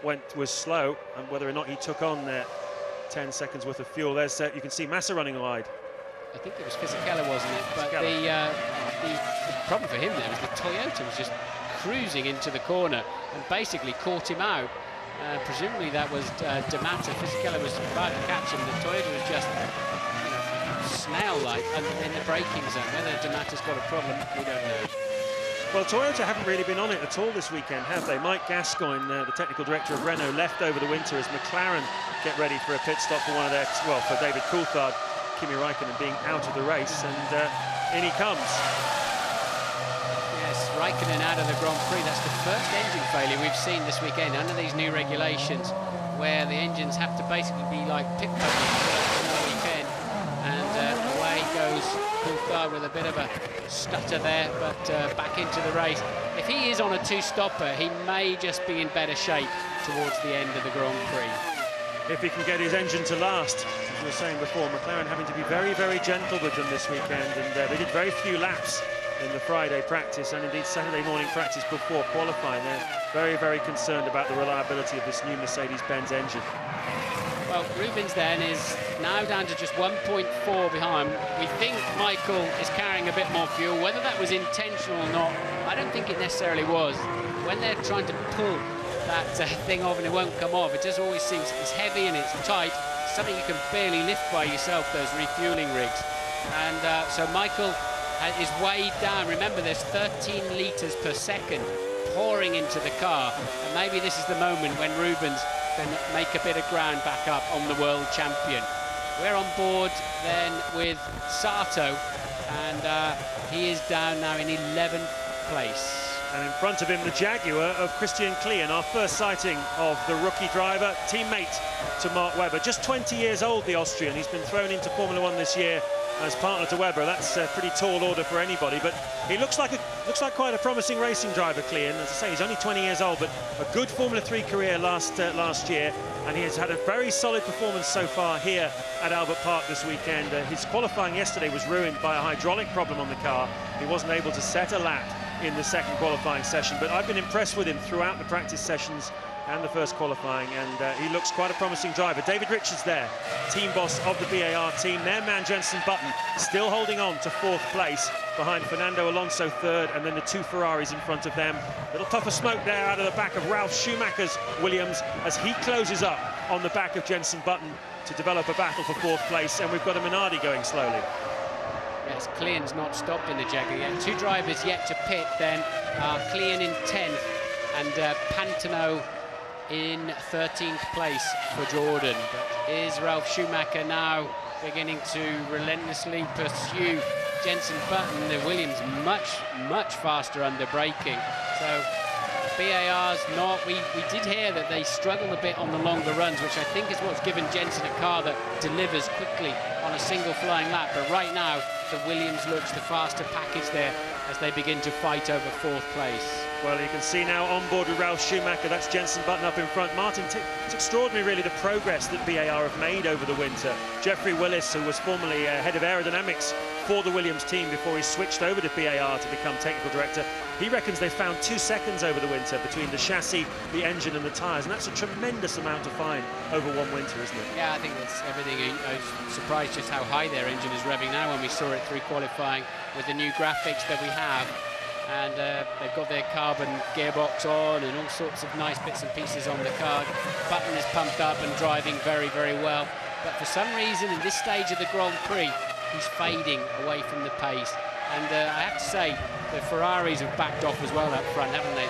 was slow, and whether or not he took on 10 seconds worth of fuel. There's you can see Massa running wide. I think it was Fisichella, wasn't it? But the problem for him there was the Toyota was just cruising into the corner and basically caught him out. Presumably that was D'Amato. Fisichella was about to catch him. The Toyota was just snail-like in the braking zone. Whether D'Amato's got a problem, we don't know. Well, Toyota haven't really been on it at all this weekend, have they? Mike Gascoigne, the technical director of Renault, left over the winter as McLaren get ready for a pit stop for one of their, well, for David Coulthard, Kimi Raikkonen being out of the race, and in he comes. Raikkonen out of the Grand Prix. That's the first engine failure we've seen this weekend under these new regulations, where the engines have to basically be like pit puddles for the weekend. And away goes Coulthard with a bit of a stutter there, but back into the race. If he is on a 2-stopper, he may just be in better shape towards the end of the Grand Prix. If he can get his engine to last, as we were saying before, McLaren having to be very, very gentle with them this weekend, and they did very few laps in the Friday practice and indeed Saturday morning practice before qualifying. They're very, very concerned about the reliability of this new Mercedes-Benz engine. Well, Rubens then is now down to just 1.4 behind. We think Michael is carrying a bit more fuel. Whether that was intentional or not, I don't think it necessarily was. When they're trying to pull that thing off and it won't come off, it just always seems it's heavy and it's tight. It's something you can barely lift by yourself, those refueling rigs. And so Michael is weighed down. Remember, there's 13 litres per second pouring into the car, and maybe this is the moment when Rubens can make a bit of ground back up on the world champion. We're on board then with Sato, and he is down now in 11th place. And in front of him, the Jaguar of Christian Klien, our first sighting of the rookie driver, teammate to Mark Webber. Just 20 years old, the Austrian. He's been thrown into Formula One this year as partner to Webber. That's a pretty tall order for anybody, but he looks like quite a promising racing driver, Klien. As I say, he's only 20 years old, but a good Formula 3 career last year, and he has had a very solid performance so far here at Albert Park this weekend. His qualifying yesterday was ruined by a hydraulic problem on the car. He wasn't able to set a lap in the second qualifying session, but I've been impressed with him throughout the practice sessions and the first qualifying, and he looks quite a promising driver. David Richards there, team boss of the BAR team. Their man Jenson Button still holding on to 4th place behind Fernando Alonso 3rd, and then the 2 Ferraris in front of them. Little puff of smoke there out of the back of Ralf Schumacher's Williams as he closes up on the back of Jenson Button to develop a battle for 4th place, and we've got a Minardi going slowly. Yes, Klien's not stopped in the Jaguar yet. 2 drivers yet to pit then. Klien in 10th and Pantano in 13th place for Jordan. But is Ralf Schumacher now beginning to relentlessly pursue Jenson Button, the Williams, much faster under braking. So BAR's not. We did hear that they struggle a bit on the longer runs, which I think is what's given Jenson a car that delivers quickly on a single flying lap. But right now, the Williams looks the faster package there as they begin to fight over 4th place. Well, you can see now on board with Ralf Schumacher, that's Jenson Button up in front. Martin, it's extraordinary really the progress that BAR have made over the winter. Jeffrey Willis, who was formerly head of aerodynamics for the Williams team before he switched over to BAR to become technical director, he reckons they found 2 seconds over the winter between the chassis, the engine and the tyres, and that's a tremendous amount to find over one winter, isn't it? Yeah, I think that's everything. I was surprised just how high their engine is revving now when we saw it through qualifying with the new graphics that we have. And they've got their carbon gearbox on and all sorts of nice bits and pieces on the car. Button is pumped up and driving very, very well. But for some reason, in this stage of the Grand Prix, he's fading away from the pace. And I have to say, the Ferraris have backed off as well up front, haven't they?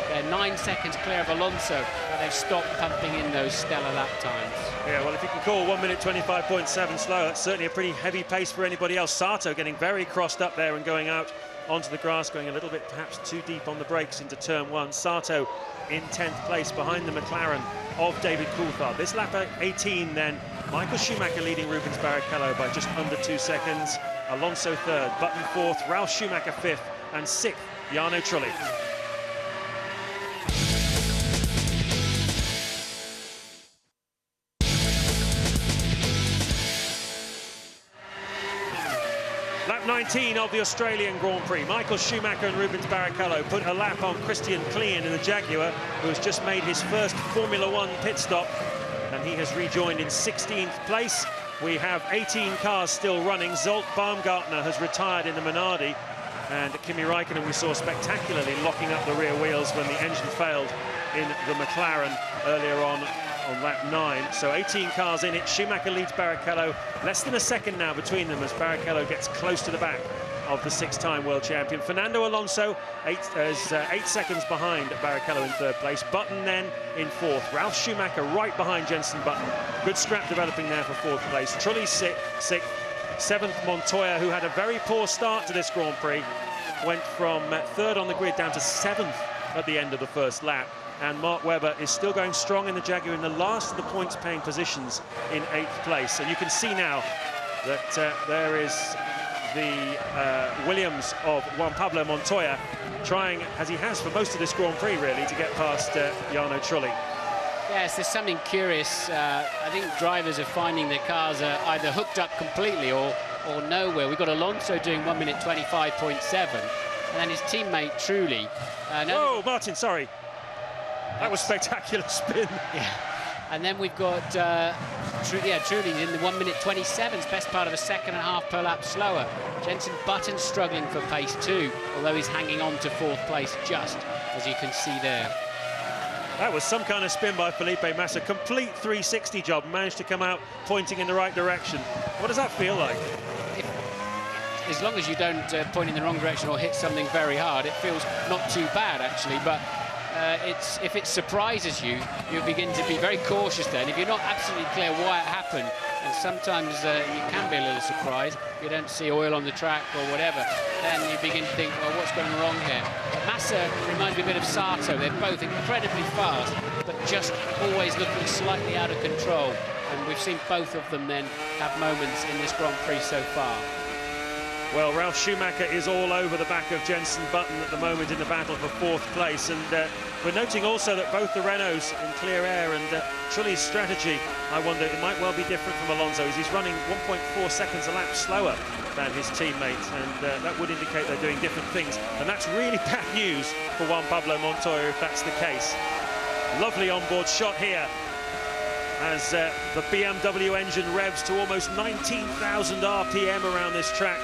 They're 9 seconds clear of Alonso, but they've stopped pumping in those stellar lap times. Yeah, well, if you can call 1 minute 25.7 slow, that's certainly a pretty heavy pace for anybody else. Sato getting very crossed up there and going out onto the grass, going a little bit perhaps too deep on the brakes into turn 1. Sato in 10th place behind the McLaren of David Coulthard. This lap 18 then, Michael Schumacher leading Rubens Barrichello by just under 2 seconds. Alonso 3rd, Button 4th, Ralf Schumacher 5th, and 6th, Jarno Trulli. Lap 19 of the Australian Grand Prix. Michael Schumacher and Rubens Barrichello put a lap on Christian Klien in the Jaguar, who has just made his first Formula 1 pit stop, and he has rejoined in 16th place. We have 18 cars still running. Zolt Baumgartner has retired in the Minardi, and Kimi Raikkonen we saw spectacularly locking up the rear wheels when the engine failed in the McLaren earlier on lap 9. So 18 cars in it. Schumacher leads Barrichello. Less than a second now between them as Barrichello gets close to the back of the 6-time world champion. Fernando Alonso is 8 seconds behind Barrichello in 3rd place. Button then in 4th. Ralf Schumacher right behind Jenson Button. Good scrap developing there for 4th place. Trulli 6th. 7th Montoya, who had a very poor start to this Grand Prix, went from 3rd on the grid down to 7th at the end of the first lap. And Mark Webber is still going strong in the Jaguar in the last of the points-paying positions in 8th place. And you can see now that there is the Williams of Juan Pablo Montoya trying, as he has for most of this Grand Prix really, to get past Jarno Trulli. Yes, there's something curious. I think drivers are finding their cars are either hooked up completely or nowhere. We've got Alonso doing 1 minute 25.7, and then his teammate Trulli. Whoa, Martin, sorry. That was spectacular spin. Yeah. And then we've got Trulli in the 1 minute 27's best part of a second and a half per lap slower. Jenson Button struggling for pace too, although he's hanging on to 4th place just, as you can see there. That was some kind of spin by Felipe Massa. Complete 360 job, managed to come out pointing in the right direction. What does that feel like? As long as you don't point in the wrong direction or hit something very hard, it feels not too bad actually, but if it surprises you, you begin to be very cautious then. If you're not absolutely clear why it happened, and sometimes you can be a little surprised, you don't see oil on the track or whatever, then you begin to think, well, what's going wrong here? But Massa reminds me a bit of Sato. They're both incredibly fast, but just always looking slightly out of control. And we've seen both of them then have moments in this Grand Prix so far. Well, Ralf Schumacher is all over the back of Jenson Button at the moment in the battle for 4th place, and we're noting also that both the Renaults in clear air, and Trulli's strategy, I wonder, it might well be different from Alonso. He's running 1.4 seconds a lap slower than his teammate, and that would indicate they're doing different things, and that's really bad news for Juan Pablo Montoya if that's the case. Lovely onboard shot here as the BMW engine revs to almost 19,000 RPM around this track.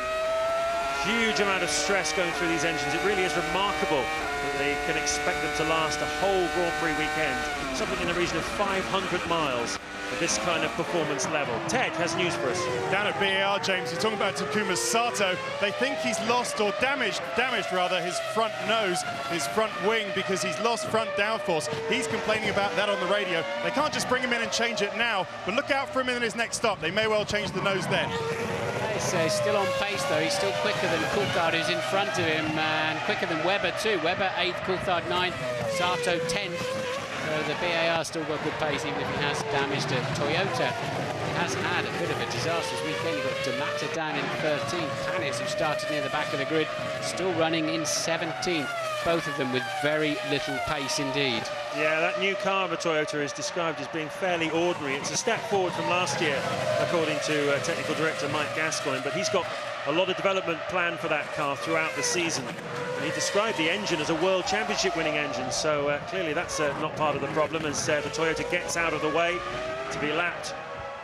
Huge amount of stress going through these engines. It really is remarkable that they can expect them to last a whole Grand Prix weekend. Something in the region of 500 miles at this kind of performance level. Ted has news for us. Down at BAR, James, you're talking about Takuma Sato. They think he's lost or damaged rather, his front nose, his front wing, because he's lost front downforce. He's complaining about that on the radio. They can't just bring him in and change it now, but look out for him in his next stop. They may well change the nose then. He's still on pace, though. He's still quicker than Coulthard, who's in front of him, and quicker than Webber, too. Webber 8th, Coulthard 9th, Sato 10th. So the BAR still got good pace, even if he has damaged it. Toyota has had a bit of a disastrous weekend. You've got Damata down in 13th. Panis, who started near the back of the grid, still running in 17th. Both of them with very little pace indeed. Yeah, that new car of a Toyota is described as being fairly ordinary. It's a step forward from last year, according to technical director Mike Gascoigne, but he's got a lot of development planned for that car throughout the season. And he described the engine as a World Championship winning engine, so clearly that's not part of the problem as the Toyota gets out of the way to be lapped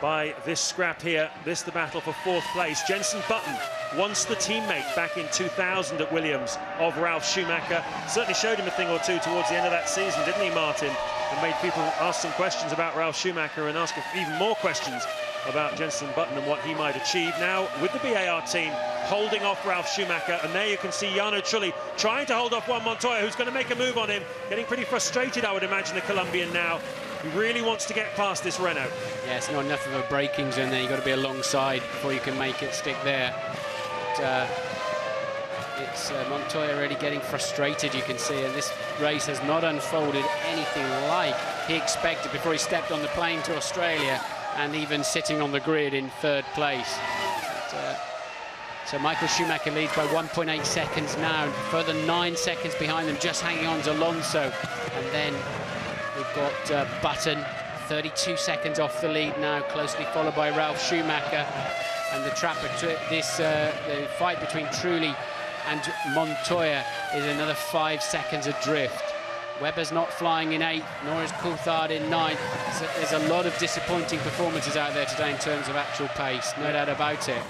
by this scrap here. This the battle for 4th place. Jenson Button, once the teammate back in 2000 at Williams of Ralf Schumacher, certainly showed him a thing or two towards the end of that season, didn't he, Martin? And made people ask some questions about Ralf Schumacher and ask even more questions about Jenson Button and what he might achieve. Now, with the BAR team holding off Ralf Schumacher, and there you can see Jarno Trulli trying to hold off Juan Montoya, who's going to make a move on him, getting pretty frustrated, I would imagine, the Colombian now. He really wants to get past this Renault. Yeah, it's not enough of a braking zone there. You've got to be alongside before you can make it stick there. But, it's Montoya really getting frustrated, you can see, and this race has not unfolded anything like he expected before he stepped on the plane to Australia, and even sitting on the grid in 3rd place. But, so Michael Schumacher leads by 1.8 seconds now, further 9 seconds behind them, just hanging on to Alonso. And then we've got Button, 32 seconds off the lead now, closely followed by Ralf Schumacher. And the fight between Trulli and Montoya is another 5 seconds adrift. Webber's not flying in 8th, nor is Coulthard in 9th. So there's a lot of disappointing performances out there today in terms of actual pace, no doubt about it.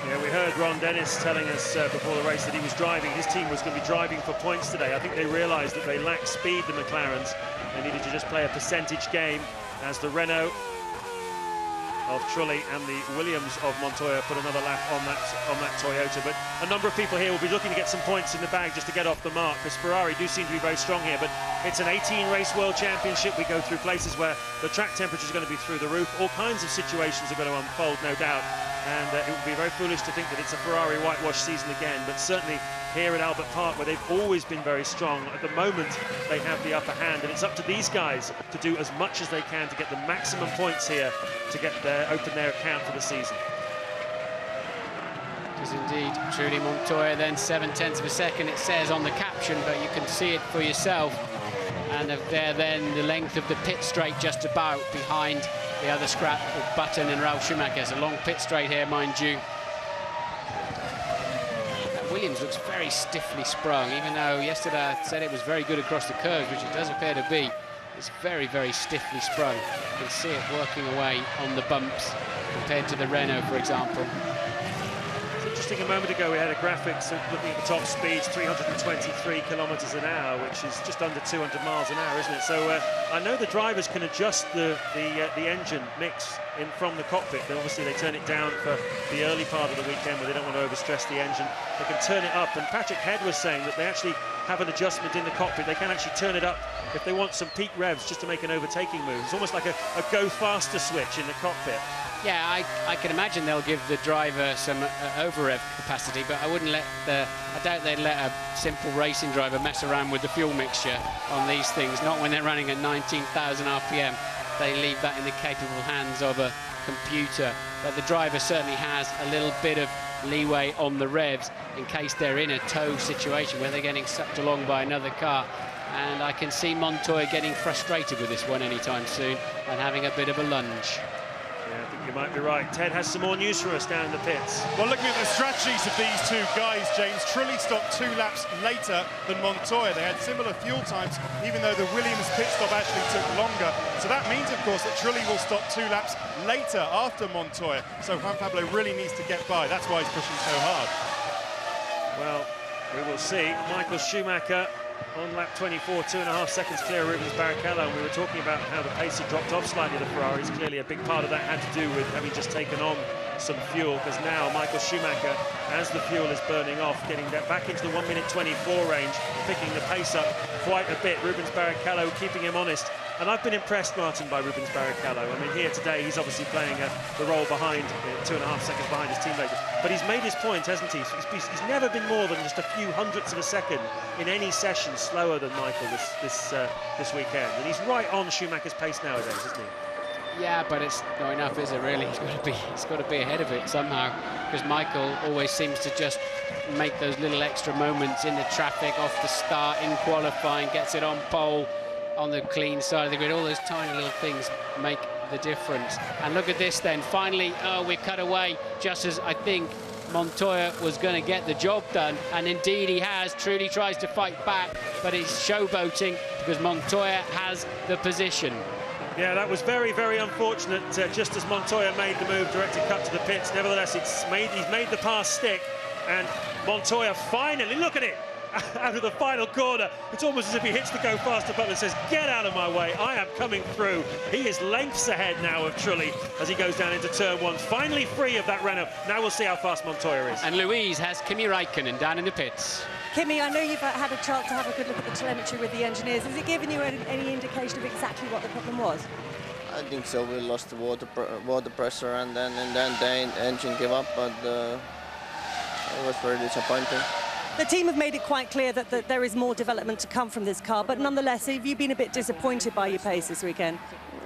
Yeah, we heard Ron Dennis telling us before the race that he was driving, his team was going to be driving for points today. I think they realised that they lacked speed, the McLarens. They needed to just play a percentage game as the Renault of Trulli and the Williams of Montoya put another lap on that Toyota. But a number of people here will be looking to get some points in the bag just to get off the mark, because Ferrari do seem to be very strong here. But it's an 18-race World Championship. We go through places where the track temperature is going to be through the roof. All kinds of situations are going to unfold, no doubt. And it would be very foolish to think that it's a Ferrari whitewash season again. But certainly here at Albert Park, where they've always been very strong, at the moment they have the upper hand, and it's up to these guys to do as much as they can to get the maximum points here to get open their account for the season. It is indeed Trulli Montoya, then 7/10 of a second it says on the caption, but you can see it for yourself. And there then the length of the pit straight just about behind the other scrap of Button and Ralf Schumacher. It's a long pit straight here, mind you. Williams looks very stiffly sprung, even though yesterday I said it was very good across the curves, which it does appear to be. It's very, very stiffly sprung. You can see it working away on the bumps compared to the Renault, for example. It's interesting, a moment ago we had a graphics looking at the top speeds, 323 kilometers an hour, which is just under 200 miles an hour, isn't it? So I know the drivers can adjust the engine mix from the cockpit. Then obviously they turn it down for the early part of the weekend where they don't want to overstress the engine. They can turn it up, and Patrick Head was saying that they actually have an adjustment in the cockpit. They can actually turn it up if they want some peak revs just to make an overtaking move. It's almost like a go faster switch in the cockpit. Yeah, I can imagine they'll give the driver some over-rev capacity, but I doubt they'd let a simple racing driver mess around with the fuel mixture on these things, not when they're running at 19,000 RPM. They leave that in the capable hands of a computer. But the driver certainly has a little bit of leeway on the revs in case they're in a tow situation where they're getting sucked along by another car. And I can see Montoya getting frustrated with this one anytime soon and having a bit of a lunge. Yeah, I think you might be right. Ted has some more news for us down in the pits. Well, looking at the strategies of these two guys, James, Trulli stopped 2 laps later than Montoya. They had similar fuel times, even though the Williams pit stop actually took longer. So that means, of course, that Trulli will stop 2 laps later after Montoya. So Juan Pablo really needs to get by. That's why he's pushing so hard. Well, we will see. Michael Schumacher on lap 24, 2.5 seconds clear of Rubens Barrichello. And we were talking about how the pace had dropped off slightly, the Ferraris. Clearly a big part of that had to do with having just taken on some fuel, because now Michael Schumacher, as the fuel is burning off, getting that back into the 1:24 range, picking the pace up quite a bit. Rubens Barrichello keeping him honest And I've been impressed, Martin, by Rubens Barrichello. I mean, here today, he's obviously playing the role behind, 2.5 seconds behind his teammate. But he's made his point, hasn't he? He's never been more than just a few hundredths of a second in any session slower than Michael this weekend. And he's right on Schumacher's pace nowadays, isn't he? Yeah, but it's not enough, is it, really? He's got to be ahead of it somehow, because Michael always seems to just make those little extra moments in the traffic, off the start, in qualifying, gets it on pole, on the clean side of the grid. All those tiny little things make the difference. And look at this then. Finally, we're cut away just as I think Montoya was going to get the job done, and indeed he has. Trulli tries to fight back, but he's showboating because Montoya has the position. Yeah, that was very, very unfortunate. Just as Montoya made the move, directed cut to the pits. Nevertheless, he's made the pass stick, and Montoya finally, look at it, out of the final corner. It's almost as if he hits the go faster button and says, get out of my way, I am coming through. He is lengths ahead now of Trulli as he goes down into turn 1, finally free of that Renault. Now we'll see how fast Montoya is. And Louise has Kimi Räikkönen down in the pits. Kimi, I know you've had a chance to have a good look at the telemetry with the engineers. Has it given you any indication of exactly what the problem was? I think so. We lost the water pressure, and then in the end the engine gave up, but it was very disappointing. The team have made it quite clear that there is more development to come from this car, but nonetheless, have you been a bit disappointed by your pace this weekend?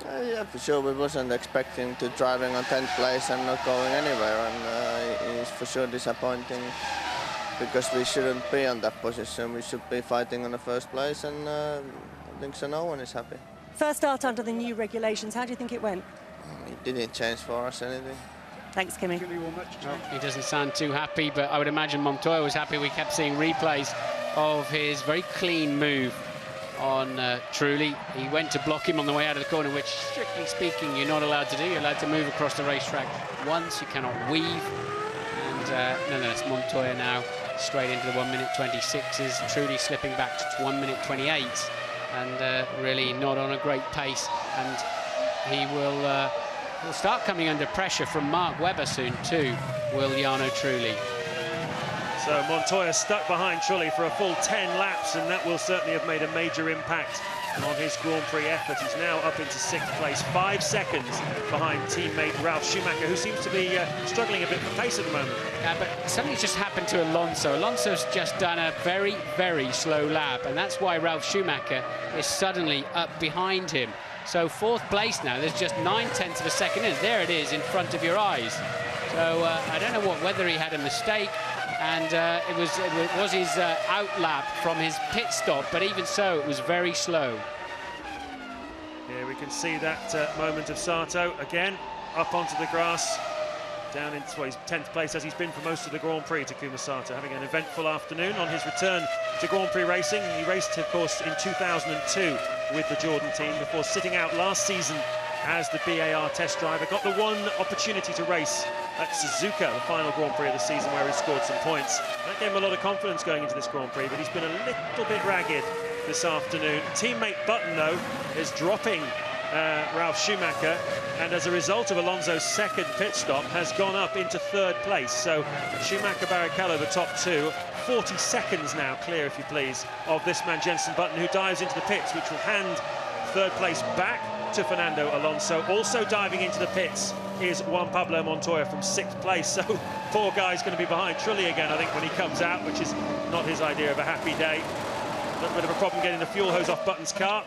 Yeah, for sure. We wasn't expecting to driving on 10th place and not going anywhere, and it's for sure disappointing because we shouldn't be on that position. We should be fighting on the first place, and I think so no one is happy. First start under the new regulations, how do you think it went? It didn't change for us anything. Thanks, Kimi. He doesn't sound too happy, but I would imagine Montoya was happy. We kept seeing replays of his very clean move on Trulli. He went to block him on the way out of the corner, which, strictly speaking, you're not allowed to do. You're allowed to move across the racetrack once. You cannot weave. And nonetheless, Montoya now straight into the 1 minute 26s. Trulli slipping back to 1 minute 28, and really not on a great pace. And he will start coming under pressure from Mark Webber soon too, will Jarno Trulli. So Montoya stuck behind Trulli for a full 10 laps, and that will certainly have made a major impact on his Grand Prix effort. He's now up into 6th place, 5 seconds behind teammate Ralf Schumacher, who seems to be struggling a bit for pace at the moment. Yeah, but something's just happened to Alonso. Alonso's just done a very, very slow lap, and that's why Ralf Schumacher is suddenly up behind him. So 4th place now, there's just 9/10 of a second in. There it is in front of your eyes. So I don't know whether he had a mistake, and it was his out lap from his pit stop, but even so, it was very slow. Here we can see that moment of Sato again, up onto the grass, down into his 10th place, as he's been for most of the Grand Prix. Takuma Sato having an eventful afternoon on his return to Grand Prix racing. He raced, of course, in 2002 with the Jordan team before sitting out last season as the BAR test driver. Got the one opportunity to race at Suzuka, the final Grand Prix of the season, where he scored some points. That gave him a lot of confidence going into this Grand Prix, but he's been a little bit ragged this afternoon. Teammate Button, though, is dropping Ralf Schumacher, and as a result of Alonso's 2nd pit stop, has gone up into 3rd place. So Schumacher, Barrichello, the top 2, 40 seconds now clear, if you please, of this man Jenson Button, who dives into the pits, which will hand 3rd place back to Fernando Alonso. Also diving into the pits is Juan Pablo Montoya from 6th place. So poor guy's going to be behind Trulli again, I think, when he comes out, which is not his idea of a happy day. A little bit of a problem getting the fuel hose off Button's car.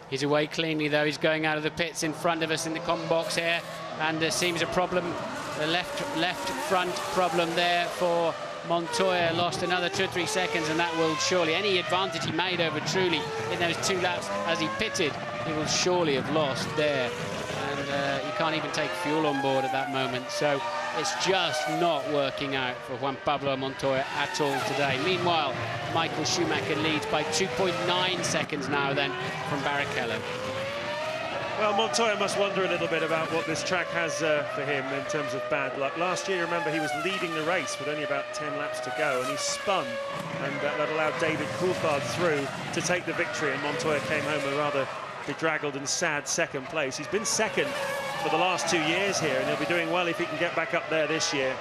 He's away cleanly, though. He's going out of the pits in front of us in the com box here, and there seems a problem, the left front problem there for Montoya. Lost another 2 or 3 seconds, and that will surely, any advantage he made over Trulli in those 2 laps as he pitted, he will surely have lost there. And you can't even take fuel on board at that moment. So it's just not working out for Juan Pablo Montoya at all today. Meanwhile, Michael Schumacher leads by 2.9 seconds now then from Barrichello. Well, Montoya must wonder a little bit about what this track has for him in terms of bad luck. Last year, remember, he was leading the race with only about 10 laps to go, and he spun, and that allowed David Coulthard through to take the victory, and Montoya came home a rather bedraggled and sad 2nd place. He's been 2nd for the last 2 years here, and he'll be doing well if he can get back up there this year.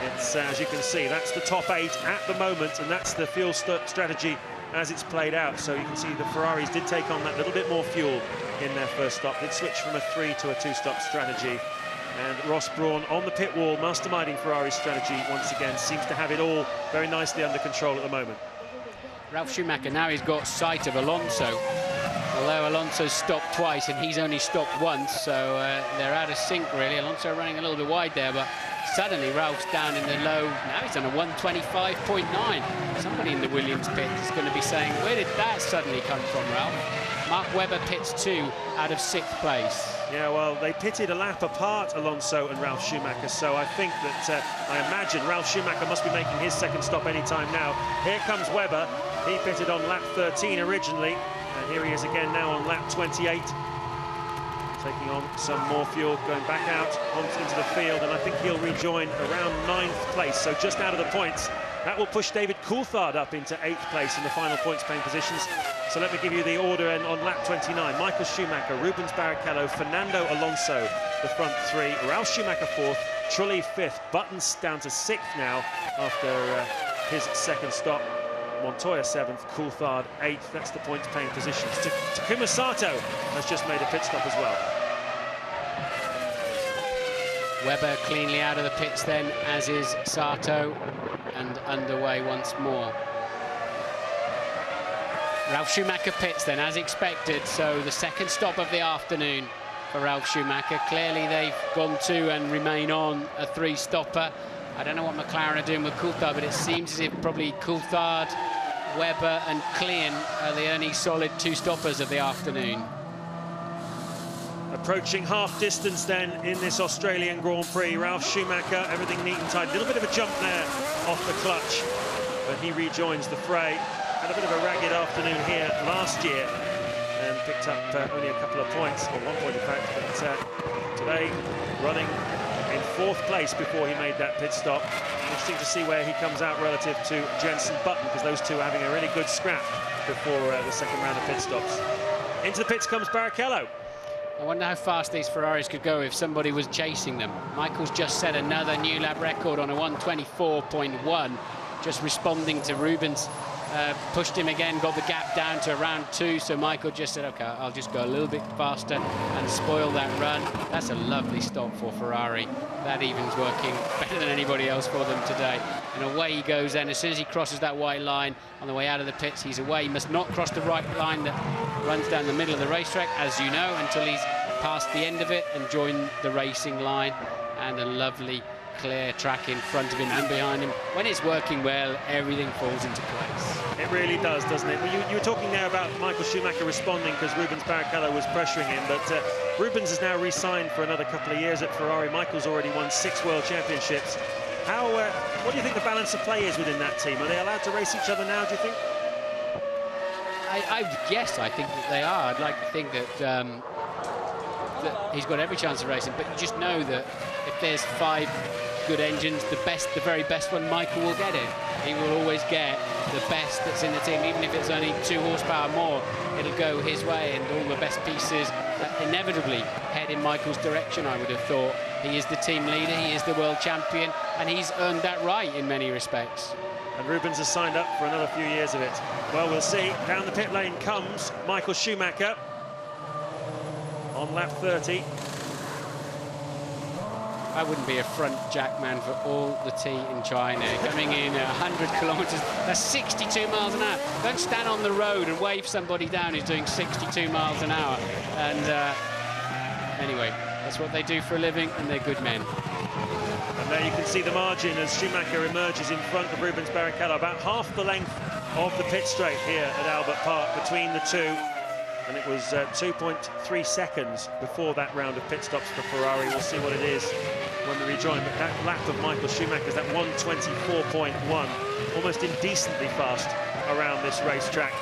It's, as you can see, that's the top 8 at the moment, and that's the fuel strategy as it's played out. So you can see the Ferraris did take on that little bit more fuel in their first stop. Did switch from a 3 to a 2-stop strategy. And Ross Brawn on the pit wall, masterminding Ferrari's strategy once again, seems to have it all very nicely under control at the moment. Ralf Schumacher, now he's got sight of Alonso, although Alonso's stopped twice and he's only stopped once, so they're out of sync really. Alonso running a little bit wide there, but suddenly Ralph's down in the low. Now he's on a 125.9. Somebody in the Williams pit is going to be saying, where did that suddenly come from, Ralph? Mark Webber pits 2 out of 6th place. Yeah, well, they pitted a lap apart, Alonso and Ralf Schumacher, so I think that, I imagine Ralf Schumacher must be making his second stop any time now. Here comes Webber. He pitted on lap 13 originally, and here he is again now on lap 28. Taking on some more fuel, going back out into the field, and I think he'll rejoin around 9th place, so just out of the points. That will push David Coulthard up into 8th place in the final points-paying positions. So let me give you the order on lap 29. Michael Schumacher, Rubens Barrichello, Fernando Alonso, the front 3. Ralf Schumacher 4th, Trulli 5th. Buttons down to 6th now after his second stop. Montoya 7th, Coulthard 8th. That's the points-paying positions. Takuma Sato has just made a pit stop as well. Webber cleanly out of the pits then, as is Sato, and underway once more. Ralf Schumacher pits then, as expected, so the second stop of the afternoon for Ralf Schumacher. Clearly they've gone to and remain on a 3-stopper. I don't know what McLaren are doing with Coulthard, but it seems as if probably Coulthard, Webber and Klein are the only solid 2-stoppers of the afternoon. Approaching half distance then in this Australian Grand Prix. Ralf Schumacher, everything neat and tight. A little bit of a jump there off the clutch, but he rejoins the fray. Had a bit of a ragged afternoon here last year and picked up only a couple of points, or 1 point in fact, but today running in 4th place before he made that pit stop. Interesting to see where he comes out relative to Jenson Button, because those two are having a really good scrap before the second round of pit stops. Into the pits comes Barrichello. I wonder how fast these Ferraris could go if somebody was chasing them. Michael's just set another new lap record on a 124.1, just responding to Rubens. Pushed him again, got the gap down to around 2, so Michael just said, okay, I'll just go a little bit faster and spoil that run. That's a lovely stop for Ferrari. That even's working better than anybody else for them today. And away he goes then. As soon as he crosses that white line on the way out of the pits, he's away. He must not cross the right line that runs down the middle of the racetrack, as you know, until he's past the end of it and joined the racing line. And a lovely clear track in front of him and behind him. When it's working well, everything falls into place. It really does, doesn't it? Well, you were talking there about Michael Schumacher responding because Rubens Barrichello was pressuring him, but Rubens is now re-signed for another couple of years at Ferrari. Michael's already won 6 World Championships. How? What do you think the balance of play is within that team? Are they allowed to race each other now, do you think? Yes, I think that they are. I'd like to think that, that he's got every chance of racing, but you just know that if there's 5 good engines, the very best one, Michael will get it. He will always get the best that's in the team, even if it's only 2 horsepower more, it'll go his way, and all the best pieces inevitably head in Michael's direction, I would have thought. He is the team leader, he is the world champion, and he's earned that right in many respects. And Rubens has signed up for another few years of it. Well, we'll see. Down the pit lane comes Michael Schumacher on lap 30. I wouldn't be a front jack man for all the tea in China. Coming in 100 kilometres, that's 62 miles an hour. Don't stand on the road and wave somebody down who's doing 62 miles an hour. And anyway, that's what they do for a living, and they're good men. And there you can see the margin as Schumacher emerges in front of Rubens Barrichello. About half the length of the pit straight here at Albert Park between the two. And it was 2.3 seconds before that round of pit stops for Ferrari. We'll see what it is when we rejoin. But that lap of Michael Schumacher's, that 124.1, almost indecently fast around this racetrack.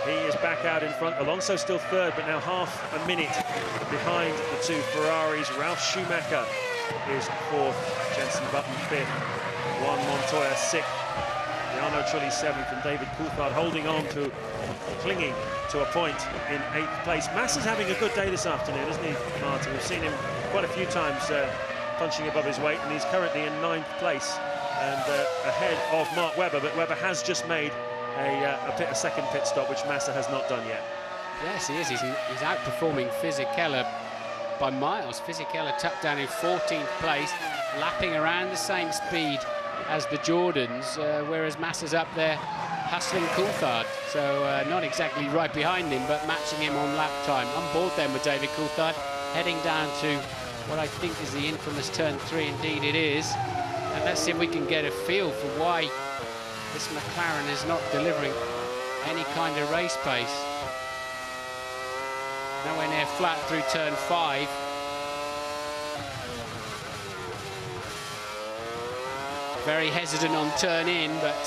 He is back out in front. Alonso still 3rd, but now half a minute behind the 2 Ferraris. Ralf Schumacher is 4th, Jenson Button 5th, Juan Montoya 6th, Jarno Trulli 7th, and David Coulthard holding on to, clinging to a point in 8th place. Massa's having a good day this afternoon, isn't he, Martin? We've seen him quite a few times punching above his weight, and he's currently in 9th place and ahead of Mark Webber, but Webber has just made a second pit stop, which Massa has not done yet. Yes, he is. He's outperforming Fisichella by miles. Fisichella tucked down in 14th place, lapping around the same speed as the Jordans, whereas Massa's up there hustling Coulthard. So not exactly right behind him, but matching him on lap time. On board then with David Coulthard, heading down to what I think is the infamous turn 3. Indeed it is. And let's see if we can get a feel for why this McLaren is not delivering any kind of race pace. Nowhere near flat through turn 5. Very hesitant on turn in, but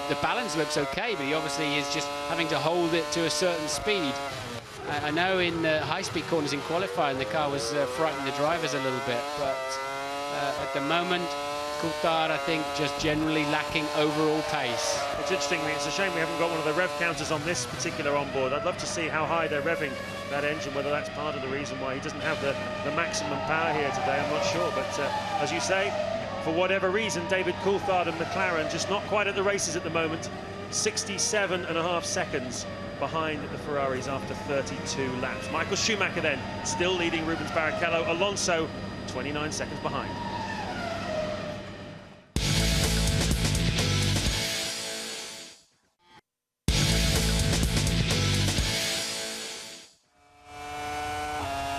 the balance looks okay, but he obviously is just having to hold it to a certain speed. I know in high-speed corners in qualifying, the car was frightening the drivers a little bit, but at the moment, Coulthard, I think, just generally lacking overall pace. It's interesting, it's a shame we haven't got one of the rev counters on this particular onboard. I'd love to see how high they're revving that engine, whether that's part of the reason why he doesn't have the maximum power here today, I'm not sure. But as you say, for whatever reason, David Coulthard and McLaren just not quite at the races at the moment. 67.5 seconds behind the Ferraris after 32 laps. Michael Schumacher then still leading Rubens Barrichello. Alonso 29 seconds behind.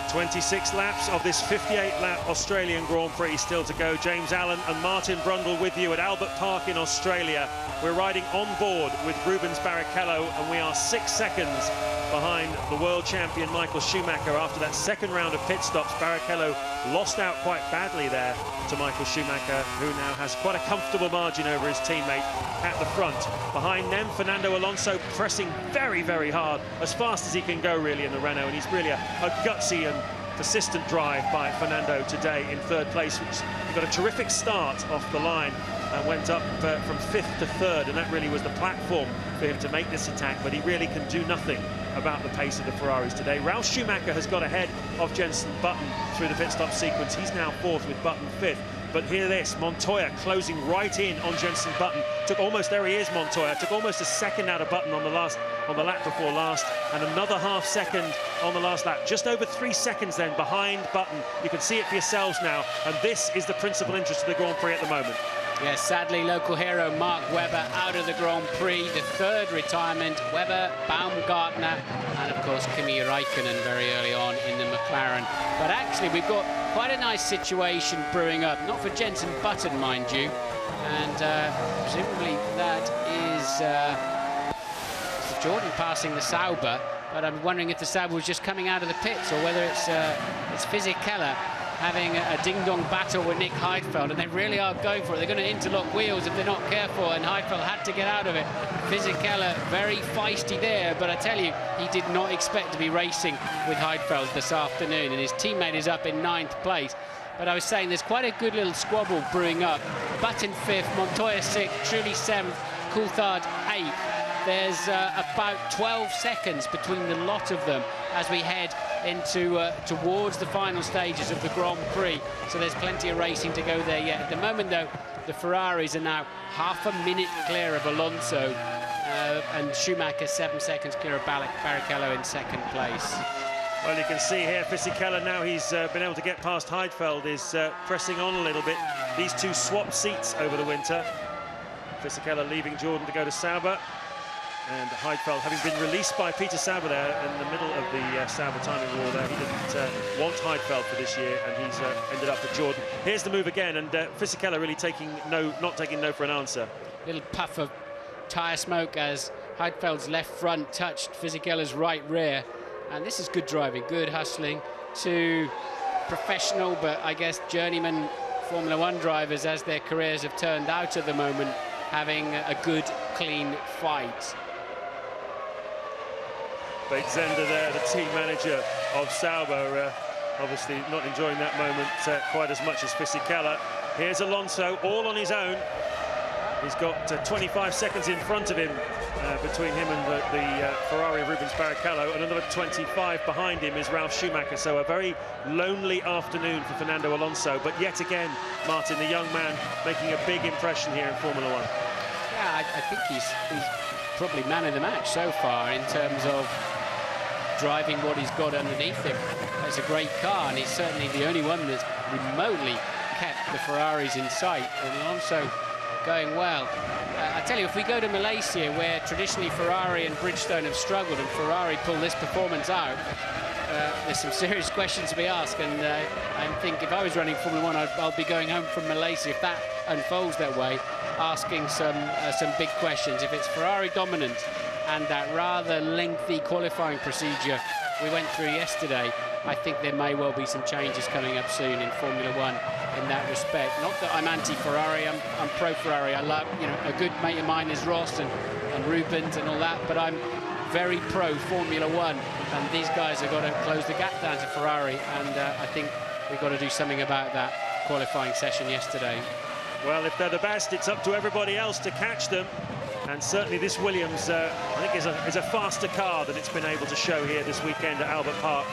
"26 laps of this 58-lap Australian Grand Prix still to go. James Allen and Martin Brundle with you at Albert Park in Australia. We're riding on board with Rubens Barrichello, and we are 6 seconds behind the world champion Michael Schumacher. After that second round of pit stops, Barrichello lost out quite badly there to Michael Schumacher, who now has quite a comfortable margin over his teammate at the front. Behind them, Fernando Alonso pressing very, very hard, as fast as he can go really in the Renault, and he's really a gutsy and persistent drive by Fernando today in third place, which he got a terrific start off the line and went up from 5th to 3rd, and that really was the platform for him to make this attack, but he really can do nothing about the pace of the Ferraris today. Ralf Schumacher has got ahead of Jenson Button through the pit stop sequence. He's now 4th with Button 5th. But hear this, Montoya closing right in on Jenson Button. Took almost, there he is, Montoya. Took almost a second out of Button on the lap before last, and another half second on the last lap. Just over 3 seconds then behind Button. You can see it for yourselves now, and this is the principal interest of the Grand Prix at the moment. Yes, sadly, local hero Mark Webber out of the Grand Prix, the 3rd retirement. Webber, Baumgartner, and of course Kimi Räikkönen very early on in the McLaren. But actually, we've got quite a nice situation brewing up, not for Jenson Button, mind you, and presumably that is Jordan passing the Sauber, but I'm wondering if the Sauber was just coming out of the pits or whether it's Fisichella having a ding-dong battle with Nick Heidfeld, and they really are going for it. They're going to interlock wheels if they're not careful, and Heidfeld had to get out of it. Fisichella very feisty there, but I tell you, he did not expect to be racing with Heidfeld this afternoon, and his teammate is up in 9th place. But I was saying there's quite a good little squabble brewing up. Button 5th, Montoya 6th, Trulli 7th, Coulthard 8th. There's about 12 seconds between the lot of them as we head into towards the final stages of the Grand Prix. So there's plenty of racing to go there yet. At the moment, though, the Ferraris are now half a minute clear of Alonso, and Schumacher 7 seconds clear of Barrichello in 2nd place. Well, you can see here, Fisichella, now he's been able to get past Heidfeld, is pressing on a little bit. These two swapped seats over the winter. Fisichella leaving Jordan to go to Sauber, and Heidfeld having been released by Peter Sauber there in the middle of the Sauber timing war there. He didn't want Heidfeld for this year, and he's ended up with Jordan. Here's the move again, and Fisichella really not taking no for an answer. Little puff of tyre smoke as Heidfeld's left front touched Fisichella's right rear. And this is good driving, good hustling to professional, but I guess journeyman Formula One drivers, as their careers have turned out at the moment, having a good, clean fight. Beitzender there, the team manager of Sauber, obviously not enjoying that moment quite as much as Fisichella. Here's Alonso, all on his own. He's got 25 seconds in front of him between him and the Ferrari of Rubens Barrichello, and another 25 behind him is Ralf Schumacher. So a very lonely afternoon for Fernando Alonso, but yet again, Martin, the young man, making a big impression here in Formula One. Yeah, I think he's probably man of the match so far in terms of driving what he's got underneath him. It's a great car, and he's certainly the only one that's remotely kept the Ferraris in sight, and Alonso going well. I tell you, if we go to Malaysia, where traditionally Ferrari and Bridgestone have struggled, and Ferrari pull this performance out, there's some serious questions to be asked, and I think if I was running Formula 1, I'll be going home from Malaysia, if that unfolds that way, asking some big questions. If it's Ferrari dominant and that rather lengthy qualifying procedure we went through yesterday, I think there may well be some changes coming up soon in Formula 1 in that respect. Not that I'm anti-Ferrari, I'm pro-Ferrari. I love, you know, a good mate of mine is Ross and Rubens and all that, but I'm very pro-Formula 1, and these guys have got to close the gap down to Ferrari, and I think we've got to do something about that qualifying session yesterday. Well, if they're the best, it's up to everybody else to catch them. And certainly this Williams, I think, is a faster car than it's been able to show here this weekend at Albert Park.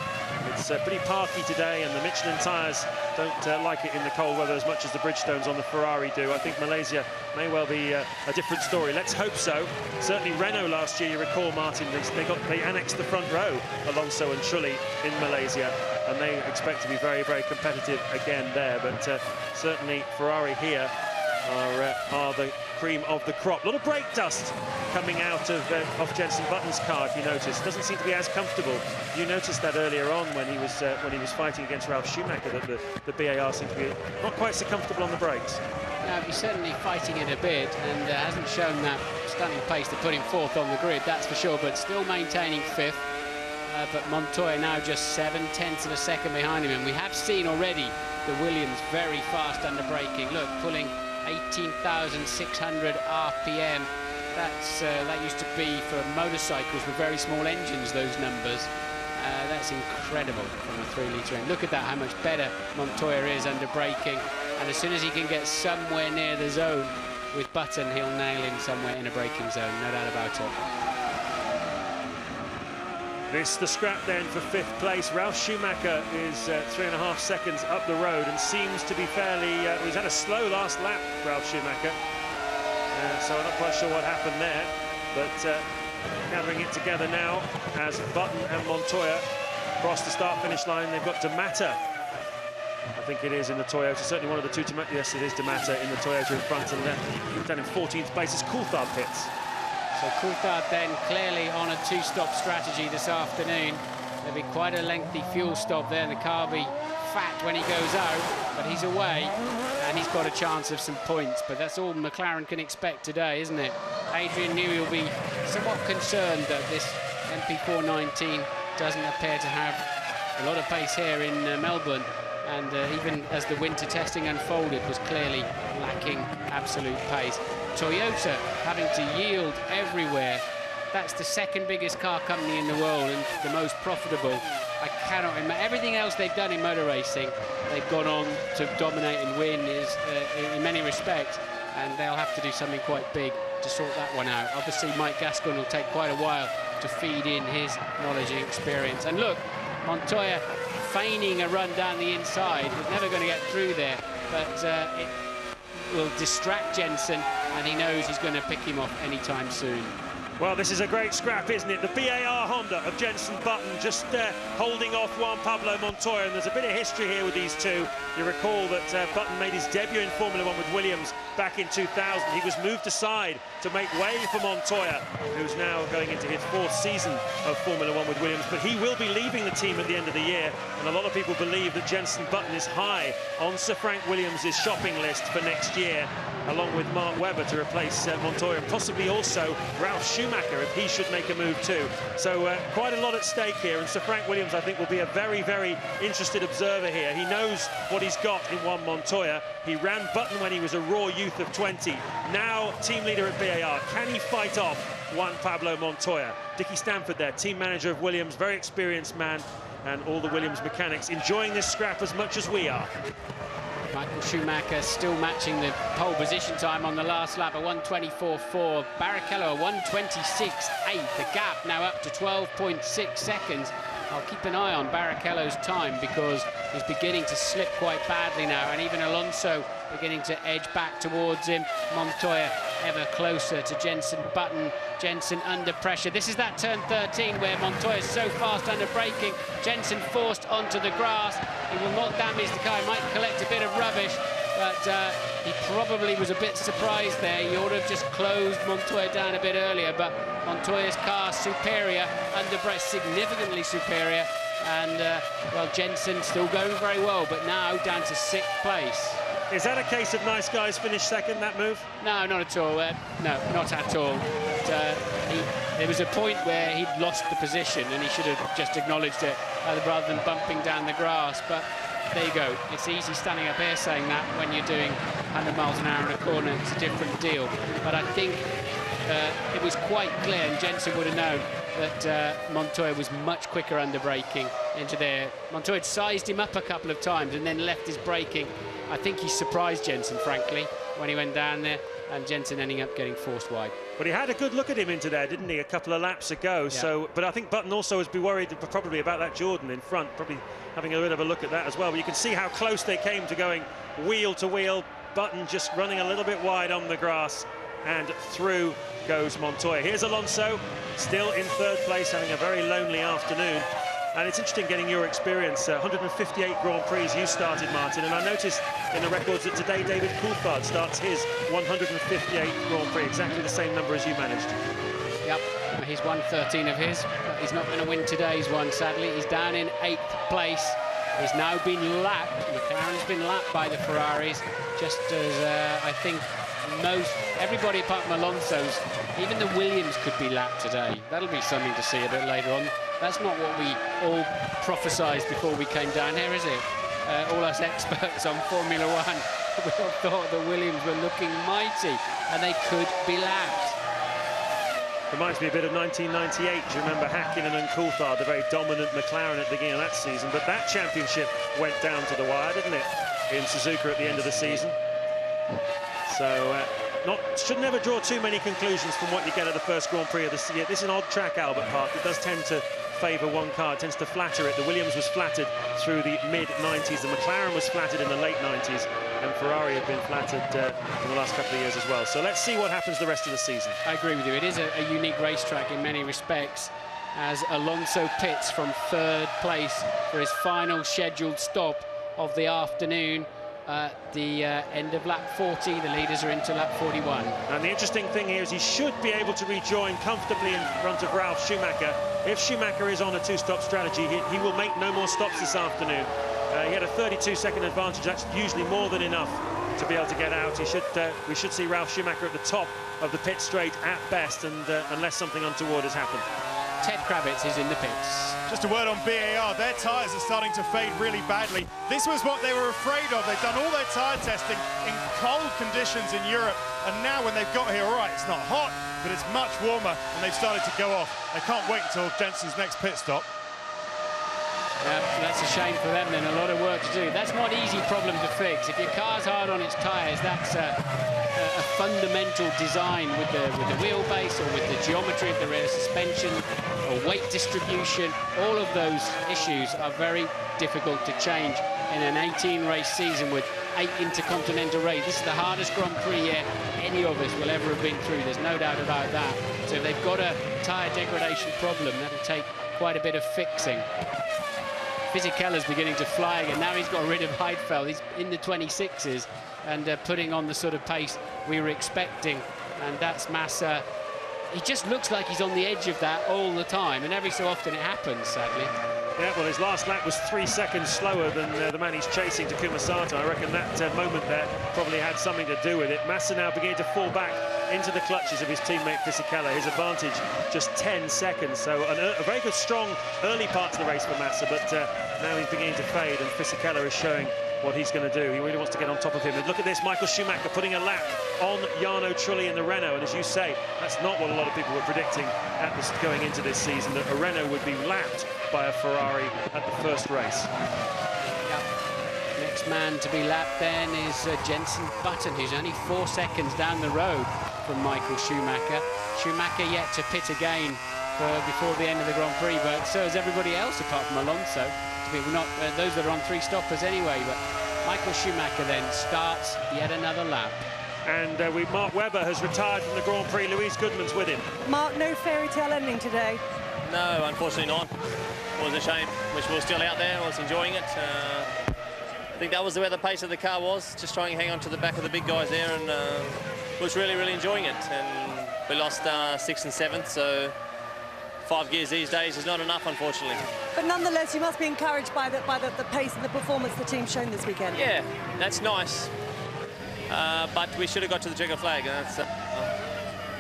It's pretty parky today, and the Michelin tyres don't like it in the cold weather as much as the Bridgestones on the Ferrari do. I think Malaysia may well be a different story. Let's hope so. Certainly Renault last year, you recall, Martin, they annexed the front row, Alonso and Trulli, in Malaysia, and they expect to be very, very competitive again there. But certainly Ferrari here are the cream of the crop. A lot of brake dust coming out of Jenson Button's car, if you notice. Doesn't seem to be as comfortable. You noticed that earlier on when he was fighting against Ralf Schumacher, that the BAR seemed to be not quite so comfortable on the brakes. No, he's certainly fighting it a bit, and hasn't shown that stunning pace to put him fourth on the grid, that's for sure, but still maintaining fifth. But Montoya now just 7/10 of a second behind him, and we have seen already the Williams very fast under braking. Look, pulling 18,600 RPM. That used to be for motorcycles with very small engines, those numbers. That's incredible from a 3-litre engine. Look at that, how much better Montoya is under braking. And as soon as he can get somewhere near the zone with Button, he'll nail him somewhere in a braking zone, no doubt about it. This the scrap then for fifth place. Ralf Schumacher is 3.5 seconds up the road and seems to be fairly... he's had a slow last lap, Ralf Schumacher. So I'm not quite sure what happened there. But gathering it together now as Button and Montoya cross the start-finish line. They've got D'Amata, I think it is, in the Toyota. Certainly one of the two. Yes, it is D'Amata in the Toyota in front, and down in 14th place is Coulthard pits. So Coulthard then clearly on a two-stop strategy this afternoon. There'll be quite a lengthy fuel stop there, and the car will be fat when he goes out, but he's away, and he's got a chance of some points. But that's all McLaren can expect today, isn't it? Adrian Newey will be somewhat concerned that this MP419 doesn't appear to have a lot of pace here in Melbourne, and even as the winter testing unfolded, was clearly lacking absolute pace. Toyota having to yield everywhere. That's the second biggest car company in the world and the most profitable. I cannot imagine. Everything else they've done in motor racing, they've gone on to dominate and win in many respects, and they'll have to do something quite big to sort that one out. Obviously, Mike Gascoigne will take quite a while to feed in his knowledge and experience. And look, Montoya feigning a run down the inside. Was never going to get through there, but it will distract Jenson, and he knows he's going to pick him off anytime soon. Well, this is a great scrap, isn't it? The BAR Honda of Jenson Button just holding off Juan Pablo Montoya, and there's a bit of history here with these two. You recall that Button made his debut in Formula 1 with Williams back in 2000. He was moved aside to make way for Montoya, who's now going into his fourth season of Formula 1 with Williams, but he will be leaving the team at the end of the year, and a lot of people believe that Jenson Button is high on Sir Frank Williams' shopping list for next year, along with Mark Webber to replace Montoya, and possibly also Ralf Schumacher if he should make a move too. So quite a lot at stake here, and Sir Frank Williams, I think, will be a very, very interested observer here. He knows what he's got in Juan Montoya. He ran Button when he was a raw youth of 20. Now team leader at BAR. Can he fight off Juan Pablo Montoya? Dickie Stanford there, team manager of Williams, very experienced man, and all the Williams mechanics enjoying this scrap as much as we are. Michael Schumacher still matching the pole position time on the last lap at 1:24.4. Barrichello 1:26.8. The gap now up to 12.6 seconds. I'll keep an eye on Barrichello's time because he's beginning to slip quite badly now, and even Alonso beginning to edge back towards him. Montoya ever closer to Jenson Button. Jenson under pressure. This is that turn 13 where Montoya is so fast under braking. Jenson forced onto the grass. He will not damage the car. He might collect a bit of rubbish, but he probably was a bit surprised there. He ought to have just closed Montoya down a bit earlier, but Montoya's car superior, under pressure, significantly superior. And, well, Jenson still going very well, but now down to 6th place. Is that a case of nice guys finish second, that move? No, not at all. No, not at all. But, there was a point where he'd lost the position and he should have just acknowledged it rather than bumping down the grass. But there you go. It's easy standing up here saying that when you're doing 100 miles an hour in a corner. It's a different deal. But I think it was quite clear, and Jenson would have known, that Montoya was much quicker under braking into there. Montoya had sized him up a couple of times and then left his braking. I think he surprised Jenson, frankly, when he went down there, and Jenson ending up getting forced wide. But he had a good look at him into there, didn't he, a couple of laps ago? Yeah. So, but I think Button also was worried probably about that Jordan in front, probably having a bit of a look at that as well. But you can see how close they came to going wheel to wheel. Button just running a little bit wide on the grass, and through goes Montoya. Here's Alonso, still in 3rd place, having a very lonely afternoon. And it's interesting getting your experience. 158 Grand Prix you started, Martin, and I noticed in the records that today David Coulthard starts his 158th Grand Prix, exactly the same number as you managed. Yep, he's won 13 of his, but he's not going to win today's one, sadly. He's down in 8th place. He's now been lapped. McLaren's been lapped by the Ferraris, just as I think everybody apart from Alonso's, even the Williams could be lapped today. That'll be something to see a bit later on. That's not what we all prophesied before we came down here, is it? All us experts on Formula One, we all thought the Williams were looking mighty and they could be lapped. Reminds me a bit of 1998. Do you remember Hakkinen and Coulthard, the very dominant McLaren at the beginning of that season? But that championship went down to the wire, didn't it, in Suzuka at the end of the season? So should never draw too many conclusions from what you get at the first Grand Prix of the year. This is an odd track, Albert Park. It does tend to favour one car. It tends to flatter it. The Williams was flattered through the mid-90s. The McLaren was flattered in the late 90s. And Ferrari have been flattered in the last couple of years as well. So let's see what happens the rest of the season. I agree with you. It is a unique racetrack in many respects, as Alonso pits from 3rd place for his final scheduled stop of the afternoon. The end of lap 40, the leaders are into lap 41. And the interesting thing here is he should be able to rejoin comfortably in front of Ralf Schumacher. If Schumacher is on a 2-stop strategy, he will make no more stops this afternoon. He had a 32-second advantage. That's usually more than enough to be able to get out. We should see Ralf Schumacher at the top of the pit straight at best, and unless something untoward has happened. Ted Kravitz is in the pits. Just a word on BAR. Their tyres are starting to fade really badly. This was what they were afraid of. They've done all their tyre testing in cold conditions in Europe, and now when they've got here, all right, it's not hot, but it's much warmer, and they've started to go off. They can't wait until Jenson's next pit stop. Yeah, that's a shame for them then, a lot of work to do. That's not easy problem to fix. If your car's hard on its tyres, that's a fundamental design with the wheelbase or with the geometry of the rear suspension or weight distribution. All of those issues are very difficult to change in an 18-race season with 8 intercontinental races. This is the hardest Grand Prix year any of us will ever have been through. There's no doubt about that. So if they've got a tyre degradation problem, that'll take quite a bit of fixing. Fisichella's beginning to fly again. Now he's got rid of Heidfeld. He's in the 26s and putting on the sort of pace we were expecting. And that's Massa. He just looks like he's on the edge of that all the time. And every so often it happens, sadly. Yeah, well, his last lap was 3 seconds slower than the man he's chasing, Takuma Sato. I reckon that moment there probably had something to do with it. Massa now beginning to fall back into the clutches of his teammate Fisichella. His advantage just 10 seconds. So a very good, strong early part to the race for Massa, but now he's beginning to fade, and Fisichella is showing what he's going to do. He really wants to get on top of him. And look at this, Michael Schumacher putting a lap on Jarno Trulli in the Renault. And as you say, that's not what a lot of people were predicting at this, going into this season, that a Renault would be lapped by a Ferrari at the first race. Next man to be lapped then is Jenson Button, who's only 4 seconds down the road from Michael Schumacher. Schumacher yet to pit again before the end of the Grand Prix, but so is everybody else apart from Alonso. We're not those that are on 3 stoppers anyway, but Michael Schumacher then starts yet another lap. And Mark Webber has retired from the Grand Prix. Louise Goodman's with him. Mark, no fairy tale ending today. No, unfortunately not. It was a shame. Wish we were still out there. I was enjoying it. I think that was where the pace of the car was, just trying to hang on to the back of the big guys there, and was really, really enjoying it. And we lost 6th and 7th, so 5 gears these days is not enough, unfortunately. But nonetheless, you must be encouraged by the pace and the performance the team's shown this weekend. Yeah, that's nice. But we should have got to the checkered flag.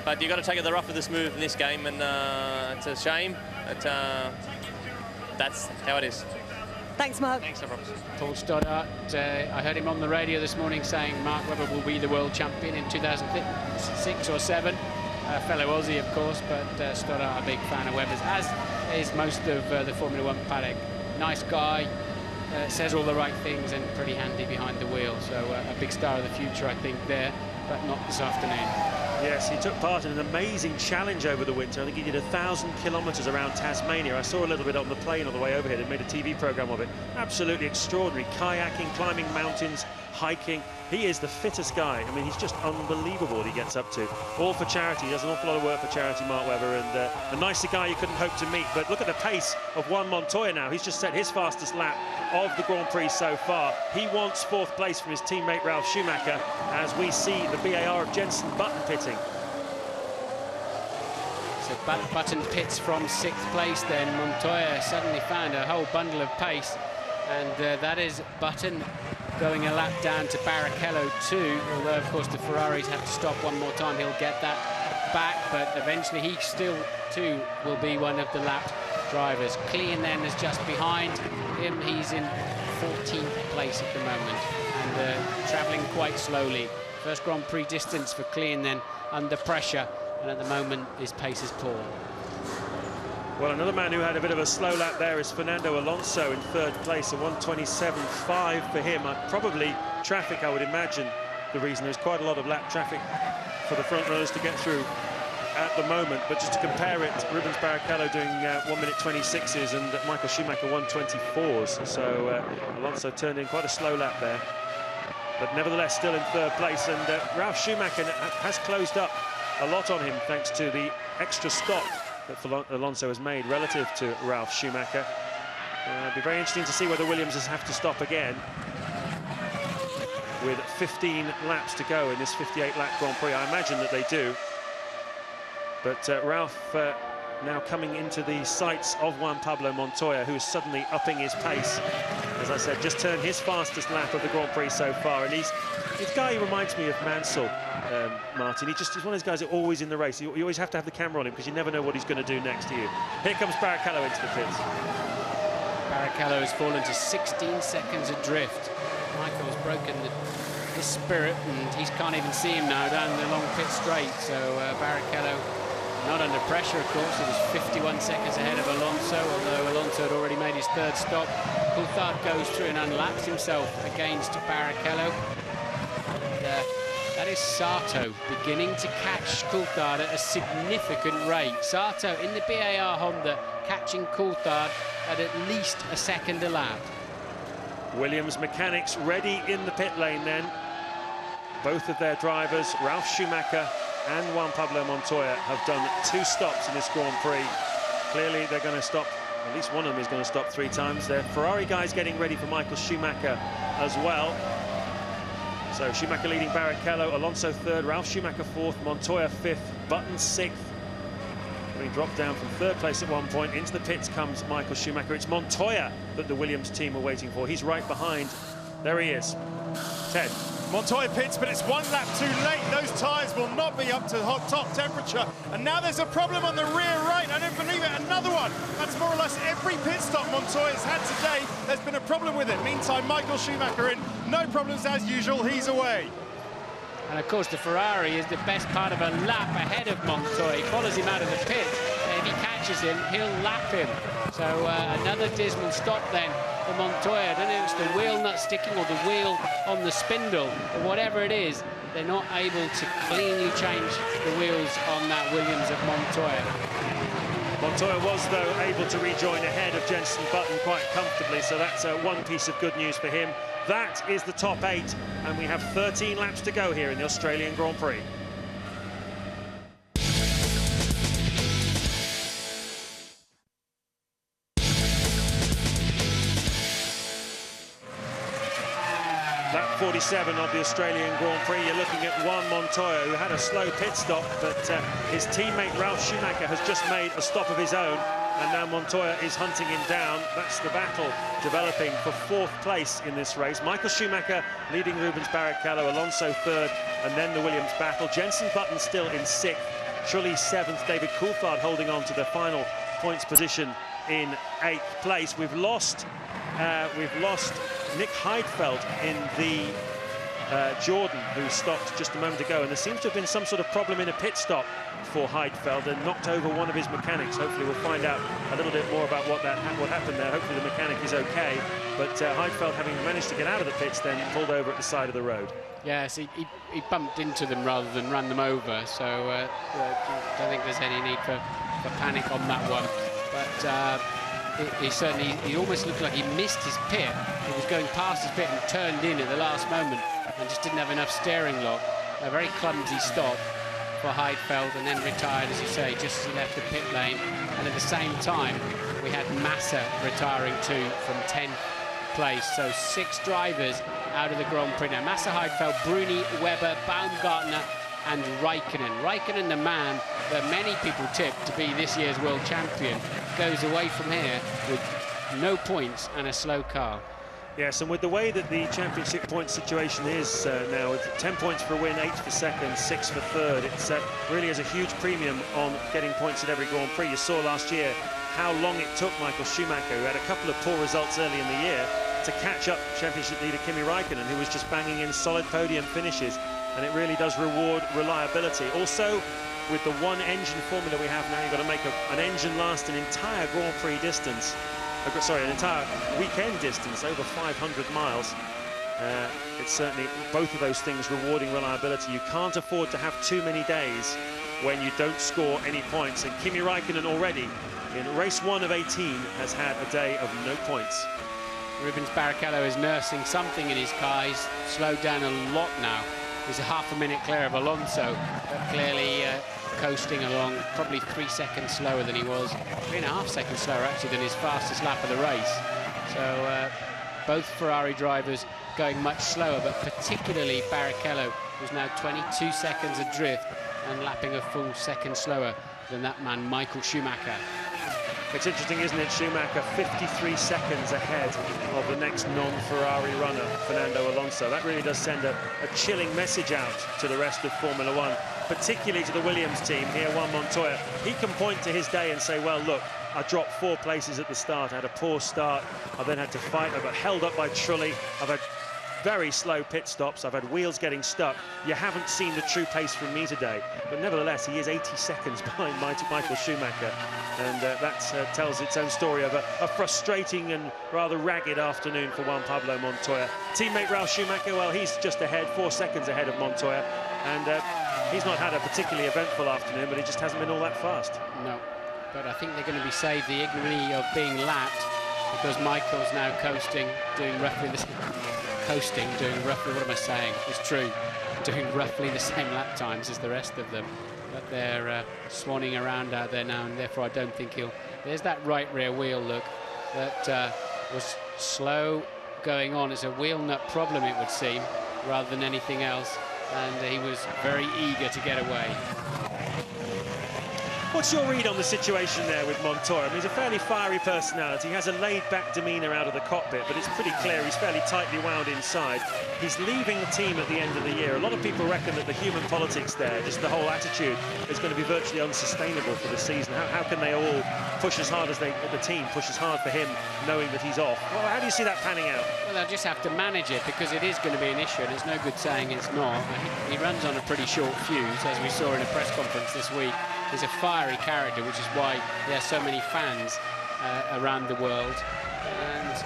But you've got to take it the rough with the smooth in this game, and it's a shame, but that's how it is. Thanks, Mark. Thanks, no problem. Paul Stoddart, I heard him on the radio this morning saying Mark Webber will be the world champion in 2006 or 7. Fellow Aussie, of course, but Stoddart, a big fan of Webber's, as is most of the Formula One paddock. Nice guy, says all the right things, and pretty handy behind the wheel. So a big star of the future, I think, there, but not this afternoon. Yes, he took part in an amazing challenge over the winter. I think he did 1,000 kilometres around Tasmania. I saw a little bit on the plane on the way over here. They made a TV programme of it. Absolutely extraordinary. Kayaking, climbing mountains, hiking. He is the fittest guy. I mean, he's just unbelievable what he gets up to. All for charity. He does an awful lot of work for charity, Mark Webber, and a nicer guy you couldn't hope to meet. But look at the pace of Juan Montoya now. He's just set his fastest lap of the Grand Prix so far. He wants 4th place from his teammate Ralf Schumacher, as we see the BAR of Jenson Button pitting. So Button pits from 6th place then. Montoya suddenly found a whole bundle of pace, and that is Button going a lap down to Barrichello too, although of course the Ferraris have to stop one more time. He'll get that back, but eventually he still too will be one of the lap drivers. Klein then is just behind him. He's in 14th place at the moment, and travelling quite slowly. First Grand Prix distance for Klein then, under pressure, and at the moment his pace is poor. Well, another man who had a bit of a slow lap there is Fernando Alonso in 3rd place, a 1:27.5 for him. Probably traffic, I would imagine, the reason. There's quite a lot of lap traffic for the front runners to get through at the moment. But just to compare it, Rubens Barrichello doing 1:26s and Michael Schumacher 1:24s. So Alonso turned in quite a slow lap there, but nevertheless still in 3rd place. And Ralf Schumacher has closed up a lot on him thanks to the extra stop that Alonso has made relative to Ralf Schumacher. It'll be very interesting to see whether Williams have to stop again with 15 laps to go in this 58-lap Grand Prix. I imagine that they do. But Ralf now coming into the sights of Juan Pablo Montoya, who is suddenly upping his pace. As I said, just turned his fastest lap of the Grand Prix so far, and this guy reminds me of Mansell, Martin. He's one of those guys that are always in the race. You always have to have the camera on him because you never know what he's going to do next to you. Here comes Barrichello into the pits. Barrichello has fallen to 16 seconds adrift. Michael's broken his spirit, and he can't even see him now down the long pit straight. So Barrichello not under pressure, of course. He was 51 seconds ahead of Alonso, although Alonso had already made his 3rd stop. Coulthard goes through and unlaps himself against Barrichello. And, that is Sato beginning to catch Coulthard at a significant rate. Sato in the BAR Honda catching Coulthard at least a second a lap. Williams mechanics ready in the pit lane then. Both of their drivers, Ralf Schumacher and Juan Pablo Montoya, have done 2 stops in this Grand Prix. Clearly they're going to stop, at least one of them is going to stop 3 times. Their Ferrari guys getting ready for Michael Schumacher as well. So Schumacher leading Barrichello, Alonso 3rd, Ralf Schumacher 4th, Montoya 5th, Button 6th. Having dropped down from 3rd place at one point, into the pits comes Michael Schumacher. It's Montoya that the Williams team are waiting for. He's right behind. There he is. Ted. Montoya pits, but it's 1 lap too late. Those tyres will not be up to top temperature. And now there's a problem on the rear right. I don't believe it. Another one. That's more or less every pit stop Montoya's had today. There's been a problem with it. Meantime, Michael Schumacher in. No problems as usual. He's away. And of course, the Ferrari is the best part of a lap ahead of Montoya. He follows him out of the pit. And if he catches him, he'll lap him. So another dismal stop then for Montoya. I don't know if it's the wheel nut sticking or the wheel on the spindle, but whatever it is, they're not able to cleanly change the wheels on that Williams of Montoya. Montoya was, though, able to rejoin ahead of Jenson Button quite comfortably, so that's one piece of good news for him. That is the top 8, and we have 13 laps to go here in the Australian Grand Prix. Lap 47 of the Australian Grand Prix, you're looking at Juan Montoya, who had a slow pit stop, but his teammate Ralf Schumacher has just made a stop of his own, and now Montoya is hunting him down. That's the battle developing for 4th place in this race. Michael Schumacher leading Rubens Barrichello, Alonso 3rd, and then the Williams battle. Jenson Button still in 6th, Trulli 7th, David Coulthard holding on to the final points position in 8th place. We've lost Nick Heidfeld in the Jordan, who stopped just a moment ago, and there seems to have been some sort of problem in a pit stop for Heidfeld and knocked over one of his mechanics. Hopefully we'll find out a little bit more about what happened there. Hopefully the mechanic is okay, but Heidfeld, having managed to get out of the pits, then pulled over at the side of the road. Yes, he bumped into them rather than ran them over, so I don't think there's any need for panic on that one. But he almost looked like he missed his pit. He was going past his pit and turned in at the last moment and just didn't have enough steering lock. A very clumsy stop for Heidfeld, and then retired, as you say, just as he left the pit lane. And at the same time, we had Massa retiring too from 10th place. So 6 drivers out of the Grand Prix now. Massa, Heidfeld, Bruni, Webber, Baumgartner and Raikkonen. Raikkonen, the man that many people tipped to be this year's world champion, goes away from here with no points and a slow car. Yes, and with the way that the championship point situation is now, with 10 points for a win, 8 for 2nd, 6 for 3rd, it really has a huge premium on getting points at every Grand Prix. You saw last year how long it took Michael Schumacher, who had a couple of poor results early in the year, to catch up championship leader Kimi Raikkonen, who was just banging in solid podium finishes. And it really does reward reliability. Also, with the one engine formula we have now, you've got to make an engine last an entire Grand Prix distance. Sorry, an entire weekend distance, over 500 miles. It's certainly both of those things rewarding reliability. You can't afford to have too many days when you don't score any points. And Kimi Raikkonen already, in race 1 of 18, has had a day of no points. Rubens Barrichello is nursing something in his car. He's slowed down a lot now. He's a half a minute clear of Alonso, but clearly coasting along, probably 3 seconds slower than he was, 3.5 seconds slower actually than his fastest lap of the race. So both Ferrari drivers going much slower, but particularly Barrichello, who's now 22 seconds adrift and lapping a full second slower than that man Michael Schumacher. It's interesting, isn't it? Schumacher 53 seconds ahead of the next non-Ferrari runner, Fernando Alonso. That really does send a chilling message out to the rest of Formula One, particularly to the Williams team here, Juan Montoya. He can point to his day and say, well, look, I dropped 4 places at the start. I had a poor start. I then had to fight. I got held up by Trulli. I've had very slow pit stops. I've had wheels getting stuck. You haven't seen the true pace from me today. But nevertheless, he is 80 seconds behind Michael Schumacher. And that tells its own story of a frustrating and rather ragged afternoon for Juan Pablo Montoya. Teammate Ralf Schumacher, well, he's just ahead, 4 seconds ahead of Montoya. And he's not had a particularly eventful afternoon, but he just hasn't been all that fast. No, but I think they're going to be saved the ignominy of being lapped, because Michael's now coasting, doing roughly the what am I saying? It's true, doing roughly the same lap times as the rest of them. But they're swanning around out there now, and therefore I don't think he'll... There's that right rear wheel, look, that was slow going on. It's a wheel nut problem, it would seem, rather than anything else, and he was very eager to get away. What's your read on the situation there with Montoya? I mean, he's a fairly fiery personality. He has a laid-back demeanour out of the cockpit, but it's pretty clear he's fairly tightly wound inside. He's leaving the team at the end of the year. A lot of people reckon that the human politics there, just the whole attitude, is going to be virtually unsustainable for the season. How can they all push as hard as the team push as hard for him, knowing that he's off? Well, how do you see that panning out? Well, they'll just have to manage it, because it is going to be an issue, and it's no good saying it's not. He runs on a pretty short fuse, as we saw in a press conference this week. He's a fiery character, which is why he has so many fans around the world. And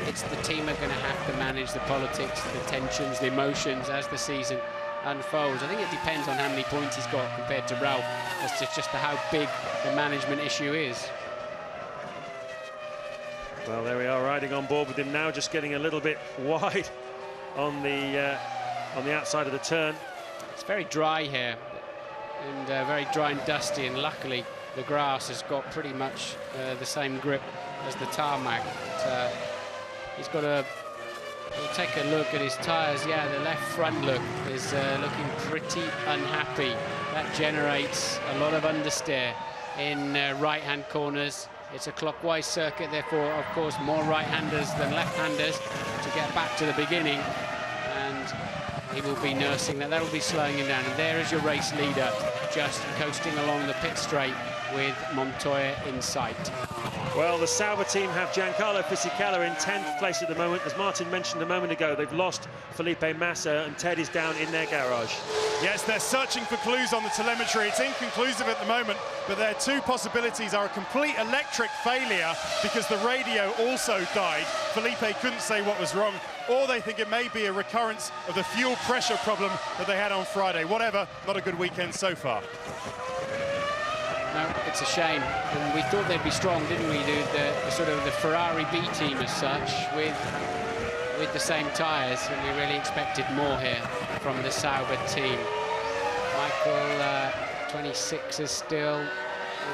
it's the team are going to have to manage the politics, the tensions, the emotions as the season unfolds. I think it depends on how many points he's got compared to Ralf as to just how big the management issue is. Well, there we are, riding on board with him now, just getting a little bit wide on the outside of the turn. It's very dry here, and very dry and dusty, and luckily the grass has got pretty much the same grip as the tarmac. But, he's got to take a look at his tyres. Yeah, the left front look is looking pretty unhappy. That generates a lot of understeer in right-hand corners. It's a clockwise circuit, therefore, of course, more right-handers than left-handers to get back to the beginning. And he will be nursing that. That'll be slowing him down. And there is your race leader, just coasting along the pit straight with Montoya in sight. Well, the Sauber team have Giancarlo Fisichella in 10th place at the moment. As Martin mentioned a moment ago, they've lost Felipe Massa, and Ted is down in their garage. Yes, they're searching for clues on the telemetry. It's inconclusive at the moment, but their two possibilities are a complete electric failure because the radio also died. Felipe couldn't say what was wrong, or they think it may be a recurrence of the fuel pressure problem that they had on Friday. Whatever, not a good weekend so far. No, it's a shame. And we thought they'd be strong, didn't we? The sort of the Ferrari B team as such, with the same tyres, and we really expected more here from the Sauber team. Michael, 26 is still,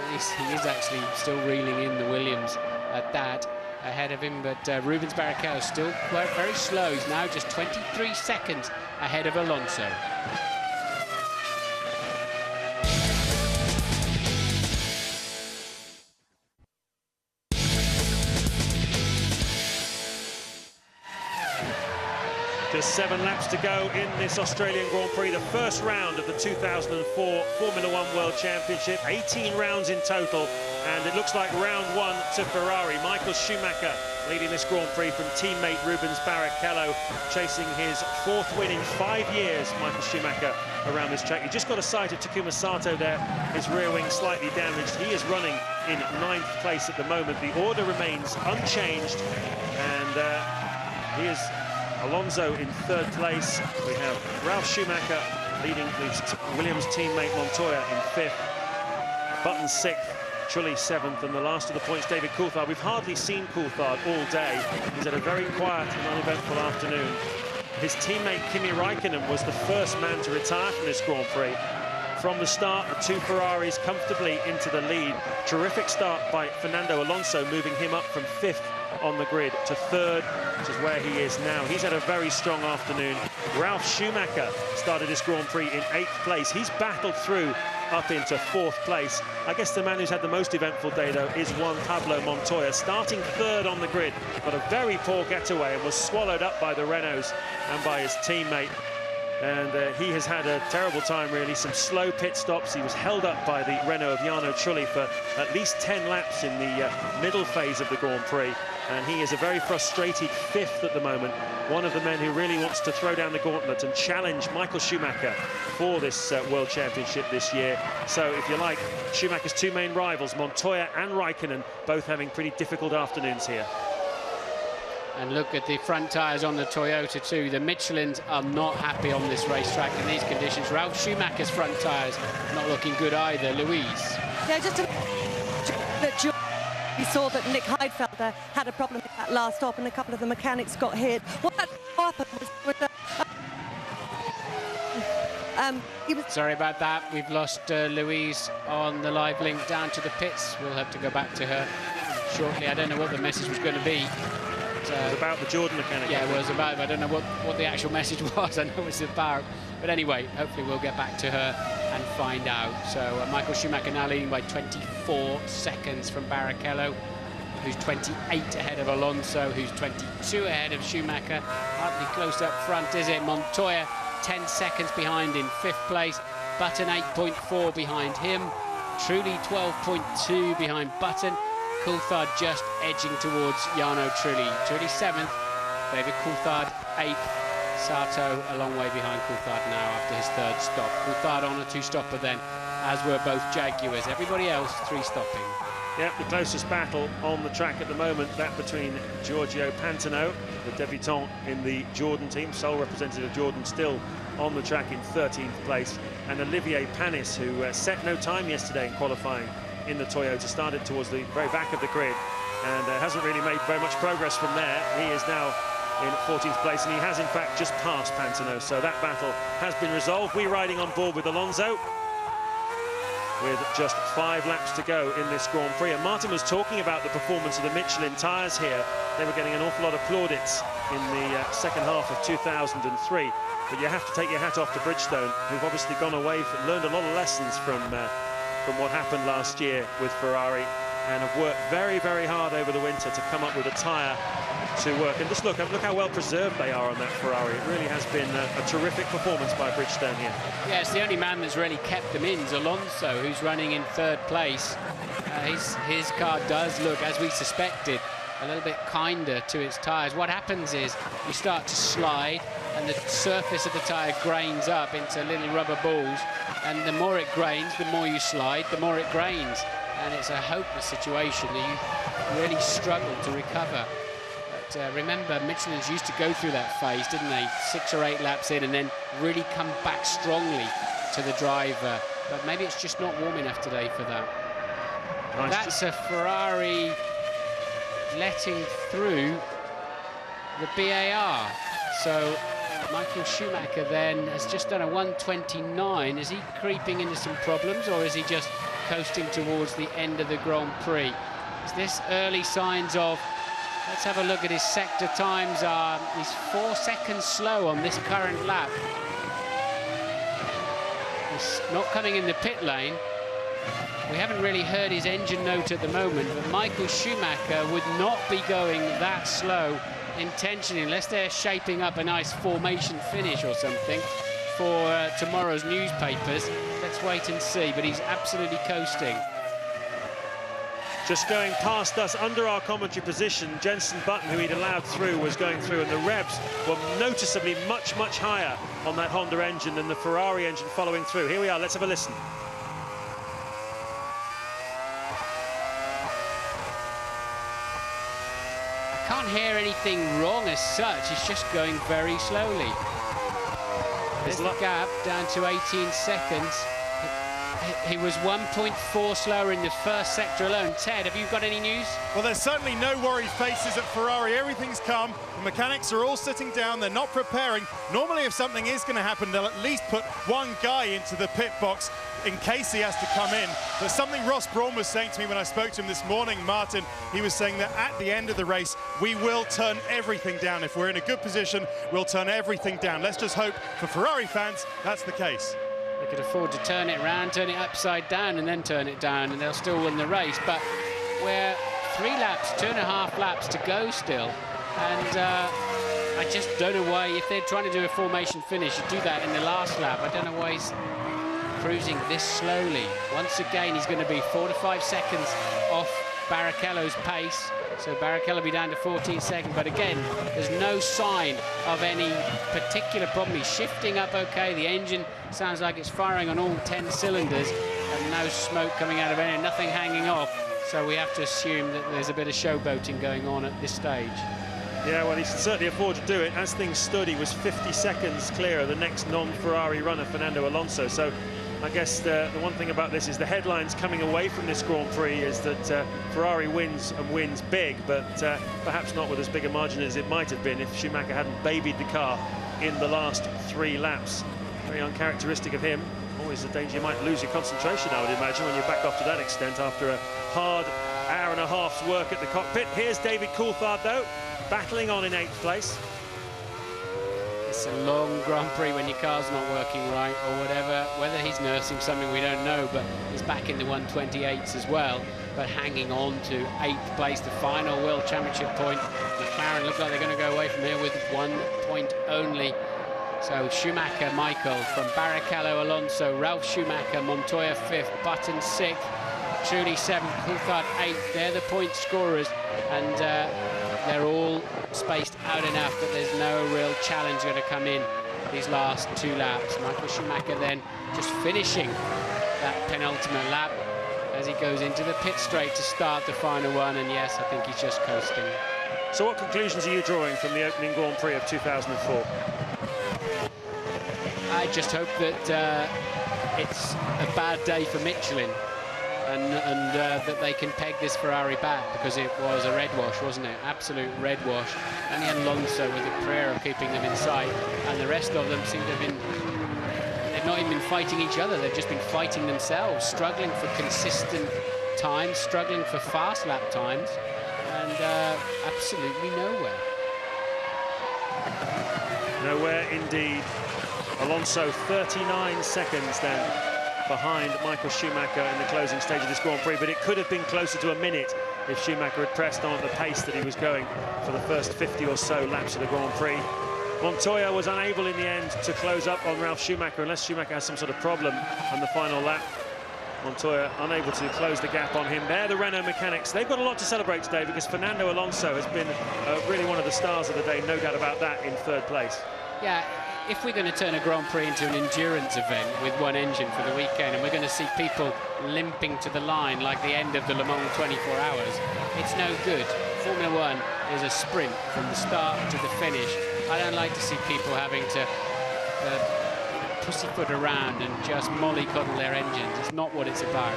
he is actually still reeling in the Williams at that, ahead of him, but Rubens Barrichello still very slow. He's now just 23 seconds ahead of Alonso. Just 7 laps to go in this Australian Grand Prix, the first round of the 2004 Formula One World Championship. 18 rounds in total, and it looks like round 1 to Ferrari. Michael Schumacher leading this Grand Prix from teammate Rubens Barrichello, chasing his 4th win in 5 years, Michael Schumacher, around this track. You just got a sight of Takuma Sato there, his rear wing slightly damaged. He is running in 9th place at the moment. The order remains unchanged, and he is Alonso in 3rd place. We have Ralf Schumacher leading the Williams teammate Montoya in 5th. Button 6th, Trulli 7th, and the last of the points, David Coulthard. We've hardly seen Coulthard all day. He's had a very quiet and uneventful afternoon. His teammate Kimi Raikkonen was the first man to retire from this Grand Prix. From the start, the 2 Ferraris comfortably into the lead. Terrific start by Fernando Alonso, moving him up from 5th on the grid to 3rd, which is where he is now. He's had a very strong afternoon. Ralf Schumacher started this Grand Prix in 8th place. He's battled through up into 4th place. I guess the man who's had the most eventful day, though, is Juan Pablo Montoya, starting 3rd on the grid, but a very poor getaway and was swallowed up by the Renaults and by his teammate. And he has had a terrible time, really. Some slow pit stops. He was held up by the Renault of Jarno Trulli for at least 10 laps in the middle phase of the Grand Prix. And he is a very frustrated 5th at the moment. One of the men who really wants to throw down the gauntlet and challenge Michael Schumacher for this World Championship this year. So, if you like, Schumacher's 2 main rivals, Montoya and Raikkonen, both having pretty difficult afternoons here. And look at the front tyres on the Toyota too. The Michelins are not happy on this racetrack in these conditions. Ralf Schumacher's front tyres not looking good either. Louise. Yeah, just we saw that Nick Heidfelder had a problem with that last stop, and a couple of the mechanics got hit. What happened was Sorry about that. We've lost Louise on the live link down to the pits. We'll have to go back to her shortly. I don't know what the message was going to be. It was about the Jordan mechanic. Yeah, it was about, I don't know what the actual message was. I know it's about, but anyway, hopefully we'll get back to her and find out. So Michael Schumacher now leading by 24 seconds from Barrichello, who's 28 ahead of Alonso, who's 22 ahead of Schumacher. Hardly close up front, is it? Montoya 10 seconds behind in 5th place. Button 8.4 behind him. Trulli 12.2 behind Button. Coulthard just edging towards Jarno Trulli. Trulli 7th, David Coulthard 8th. Sato a long way behind Coulthard now after his 3rd stop. Coulthard on a 2-stopper then, as were both Jaguars. Everybody else 3-stopping. Yep, the closest battle on the track at the moment, that between Giorgio Pantano, the debutant in the Jordan team, sole representative of Jordan, still on the track in 13th place, and Olivier Panis, who set no time yesterday in qualifying in the Toyota, started towards the very back of the grid and hasn't really made very much progress from there. He is now in 14th place, and he has in fact just passed Pantano, so that battle has been resolved. We're riding on board with Alonso with just 5 laps to go in this Grand Prix, and Martin was talking about the performance of the Michelin tyres here. They were getting an awful lot of plaudits in the second half of 2003, but you have to take your hat off to Bridgestone, who've obviously gone away, learned a lot of lessons from what happened last year with Ferrari, and have worked very, very hard over the winter to come up with a tyre to work. And just look how well preserved they are on that Ferrari. It really has been a terrific performance by Bridgestone here. Yeah, it's the only man that's really kept them in is Alonso, who's running in 3rd place. His car does look, as we suspected, a little bit kinder to its tyres. What happens is you start to slide and the surface of the tyre grains up into little rubber balls, and the more it grains, the more you slide, the more it grains. And it's a hopeless situation that you really struggle to recover. But remember, Michelin's used to go through that phase, didn't they? 6 or 8 laps in and then really come back strongly to the driver. But maybe it's just not warm enough today for that. Nice. That's a Ferrari letting through the BAR. So Michael Schumacher then has just done a 1:29. Is he creeping into some problems, or is he just coasting towards the end of the Grand Prix? Is this early signs of... Let's have a look at his sector times. He's 4 seconds slow on this current lap. He's not coming in the pit lane. We haven't really heard his engine note at the moment, but Michael Schumacher would not be going that slow intentionally, unless they're shaping up a nice formation finish or something for tomorrow's newspapers. Let's wait and see, but he's absolutely coasting. Just going past us under our commentary position, Jenson Button, who he'd allowed through, was going through, and the revs were noticeably much higher on that Honda engine than the Ferrari engine following through. Here we are, let's have a listen. I can't hear anything wrong as such, it's just going very slowly. There's the gap down to 18 seconds. He was 1.4 slower in the first sector alone. Ted, have you got any news? Well, there's certainly no worried faces at Ferrari. Everything's calm. The mechanics are all sitting down. They're not preparing. Normally, if something is going to happen, they'll at least put one guy into the pit box in case he has to come in. But something Ross Brawn was saying to me when I spoke to him this morning, Martin, he was saying that at the end of the race, we will turn everything down. If we're in a good position, we'll turn everything down. Let's just hope for Ferrari fans that's the case. They could afford to turn it around, turn it upside down, and then turn it down, and they'll still win the race. But we're 3 laps, 2.5 laps to go still. And I just don't know why, if they're trying to do a formation finish, you do that in the last lap. I don't know why he's cruising this slowly. Once again, he's going to be 4 to 5 seconds off Barrichello's pace. So Barrichello will be down to 14 seconds. But again, there's no sign of any particular problem. He's shifting up okay. The engine sounds like it's firing on all 10 cylinders, and no smoke coming out of any, nothing hanging off. So we have to assume that there's a bit of showboating going on at this stage. Yeah, well, he can certainly afford to do it. As things stood, he was 50 seconds clear of the next non-Ferrari runner, Fernando Alonso. So I guess the one thing about this is the headlines coming away from this Grand Prix is that Ferrari wins, and wins big, but perhaps not with as big a margin as it might have been if Schumacher hadn't babied the car in the last 3 laps. Very uncharacteristic of him. Always a danger you might lose your concentration, I would imagine, when you're back off to that extent after a hard hour and a half's work at the cockpit. Here's David Coulthard, though, battling on in 8th place. It's a long Grand Prix when your car's not working right or whatever. Whether he's nursing something, we don't know, but he's back in the 128s as well, but hanging on to 8th place, the final World Championship point. McLaren look like they're going to go away from here with 1 point only. So Schumacher, Michael, from Barrichello, Alonso, Ralf Schumacher, Montoya 5th, Button 6th, Trulli 7th, Coulthard 8th. They're the point scorers, and they're all spaced out enough that there's no real challenge going to come in these last 2 laps. Michael Schumacher then just finishing that penultimate lap as he goes into the pit straight to start the final one, and yes, I think he's just coasting. So what conclusions are you drawing from the opening Grand Prix of 2004? I just hope that it's a bad day for Michelin. and that they can peg this Ferrari back, because it was a red wash, wasn't it? Absolute red wash. Only Alonso with a prayer of keeping them in sight, and the rest of them seem to have been, they've not even been fighting each other, they've just been fighting themselves, struggling for consistent times, struggling for fast lap times, and absolutely nowhere. Nowhere indeed. Alonso 39 seconds then behind Michael Schumacher in the closing stage of this Grand Prix, but it could have been closer to a minute if Schumacher had pressed on at the pace that he was going for the first 50 or so laps of the Grand Prix. Montoya was unable in the end to close up on Ralf Schumacher, unless Schumacher has some sort of problem on the final lap. Montoya unable to close the gap on him. There, the Renault mechanics, they've got a lot to celebrate today, because Fernando Alonso has been really one of the stars of the day, no doubt about that, in third place. Yeah, if we're going to turn a Grand Prix into an endurance event with one engine for the weekend, and we're going to see people limping to the line like the end of the Le Mans 24 hours, it's no good. Formula One is a sprint from the start to the finish. I don't like to see people having to pussyfoot around and just mollycoddle their engines. It's not what it's about.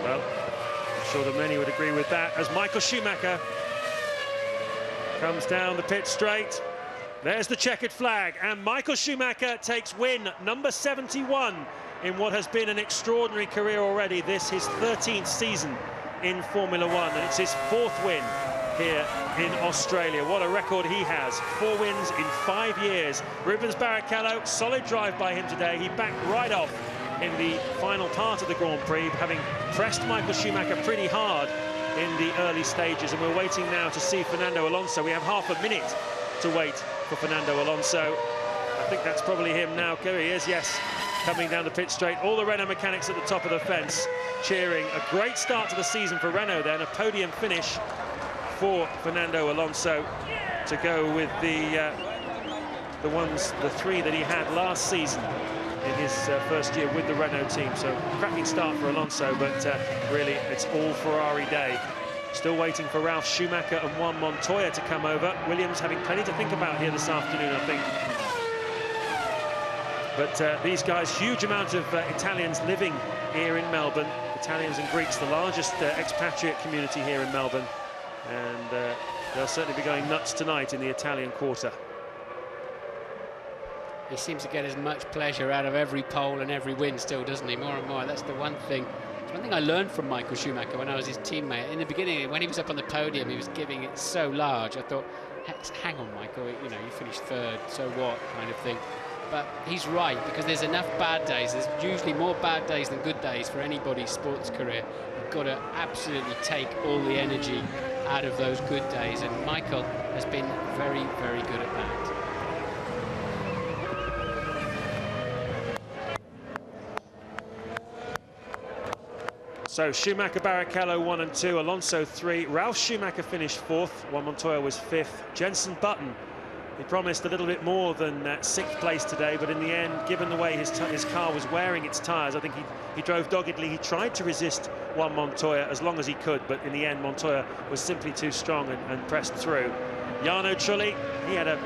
Well, I'm sure that many would agree with that, as Michael Schumacher comes down the pit straight. There's the checkered flag, and Michael Schumacher takes win number 71 in what has been an extraordinary career already. This his 13th season in Formula One, and it's his 4th win here in Australia. What a record he has. 4 wins in 5 years. Rubens Barrichello, solid drive by him today. He backed right off in the final part of the Grand Prix, having pressed Michael Schumacher pretty hard in the early stages, and we're waiting now to see Fernando Alonso. We have half a minute to wait for Fernando Alonso. I think that's probably him now. Here he is, yes, coming down the pit straight. All the Renault mechanics at the top of the fence cheering. A great start to the season for Renault then, a podium finish for Fernando Alonso to go with the 3 that he had last season in his first year with the Renault team. So cracking start for Alonso, but really it's all Ferrari day. Still waiting for Ralf Schumacher and Juan Montoya to come over. Williams having plenty to think about here this afternoon, I think. But these guys, huge amount of Italians living here in Melbourne. Italians and Greeks, the largest expatriate community here in Melbourne. And they'll certainly be going nuts tonight in the Italian quarter. He seems to get as much pleasure out of every pole and every win still, doesn't he? More and more. That's the one thing. It's one thing I learned from Michael Schumacher when I was his teammate. In the beginning, when he was up on the podium, he was giving it so large. I thought, hang on, Michael, you know, you finished 3rd, so what, kind of thing. But he's right, because there's enough bad days. There's usually more bad days than good days for anybody's sports career. You've got to absolutely take all the energy out of those good days, and Michael has been very, very good at that. So Schumacher, Barrichello 1 and 2, Alonso 3. Ralf Schumacher finished 4th, Juan Montoya was 5th. Jenson Button, he promised a little bit more than 6th place today, but in the end, given the way his car was wearing its tyres, I think he drove doggedly. He tried to resist Juan Montoya as long as he could, but in the end, Montoya was simply too strong and pressed through. Jarno Trulli, he had a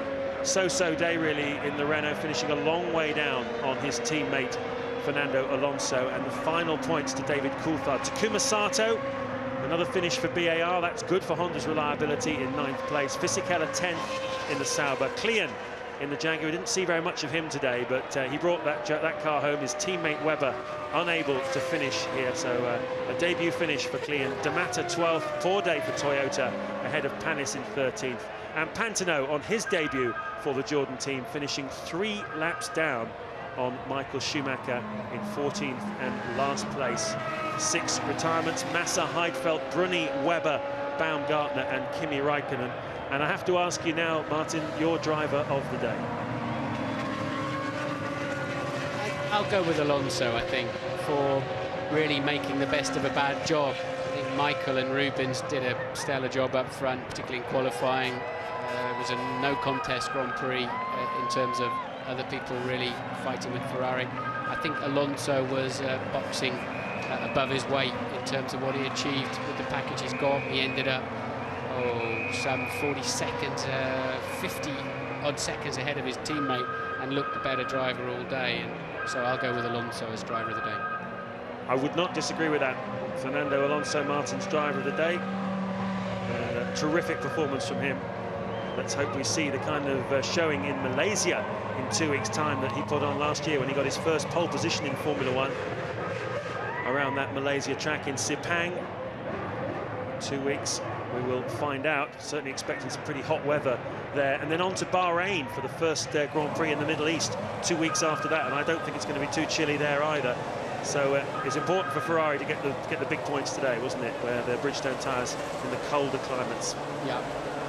so-so day really in the Renault, finishing a long way down on his teammate Fernando Alonso, and the final points to David Coulthard. Takuma Sato, another finish for BAR. That's good for Honda's reliability in 9th place. Fisichella 10th in the Sauber. Klian in the Jaguar. Didn't see very much of him today, but he brought that car home. His teammate Webber unable to finish here, so a debut finish for Klian. D'Amata 12th, poor day for Toyota, ahead of Panis in 13th. And Pantano on his debut for the Jordan team, finishing 3 laps down on Michael Schumacher in 14th and last place. 6 retirements: Massa, Heidfeld, Bruni, Webber, Baumgartner and Kimi Räikkönen. And I have to ask you now, Martin, your driver of the day. I'll go with Alonso, I think, for really making the best of a bad job. I think Michael and Rubens did a stellar job up front, particularly in qualifying. It was a no-contest Grand Prix in terms of other people really fighting with Ferrari. I think Alonso was boxing above his weight in terms of what he achieved with the package he's got. He ended up some 40 seconds, 50-odd seconds ahead of his teammate, and looked the better driver all day. And so I'll go with Alonso as driver of the day. I would not disagree with that. Fernando Alonso, Martin's driver of the day. A terrific performance from him. Let's hope we see the kind of showing in Malaysia in 2 weeks' time that he put on last year when he got his first pole position in Formula One around that Malaysia track in Sepang. 2 weeks, we will find out. Certainly expecting some pretty hot weather there. And then on to Bahrain for the first Grand Prix in the Middle East 2 weeks after that. And I don't think it's going to be too chilly there either. So it's important for Ferrari to get the big points today, wasn't it? Where the Bridgestone tyres in the colder climates. Yeah,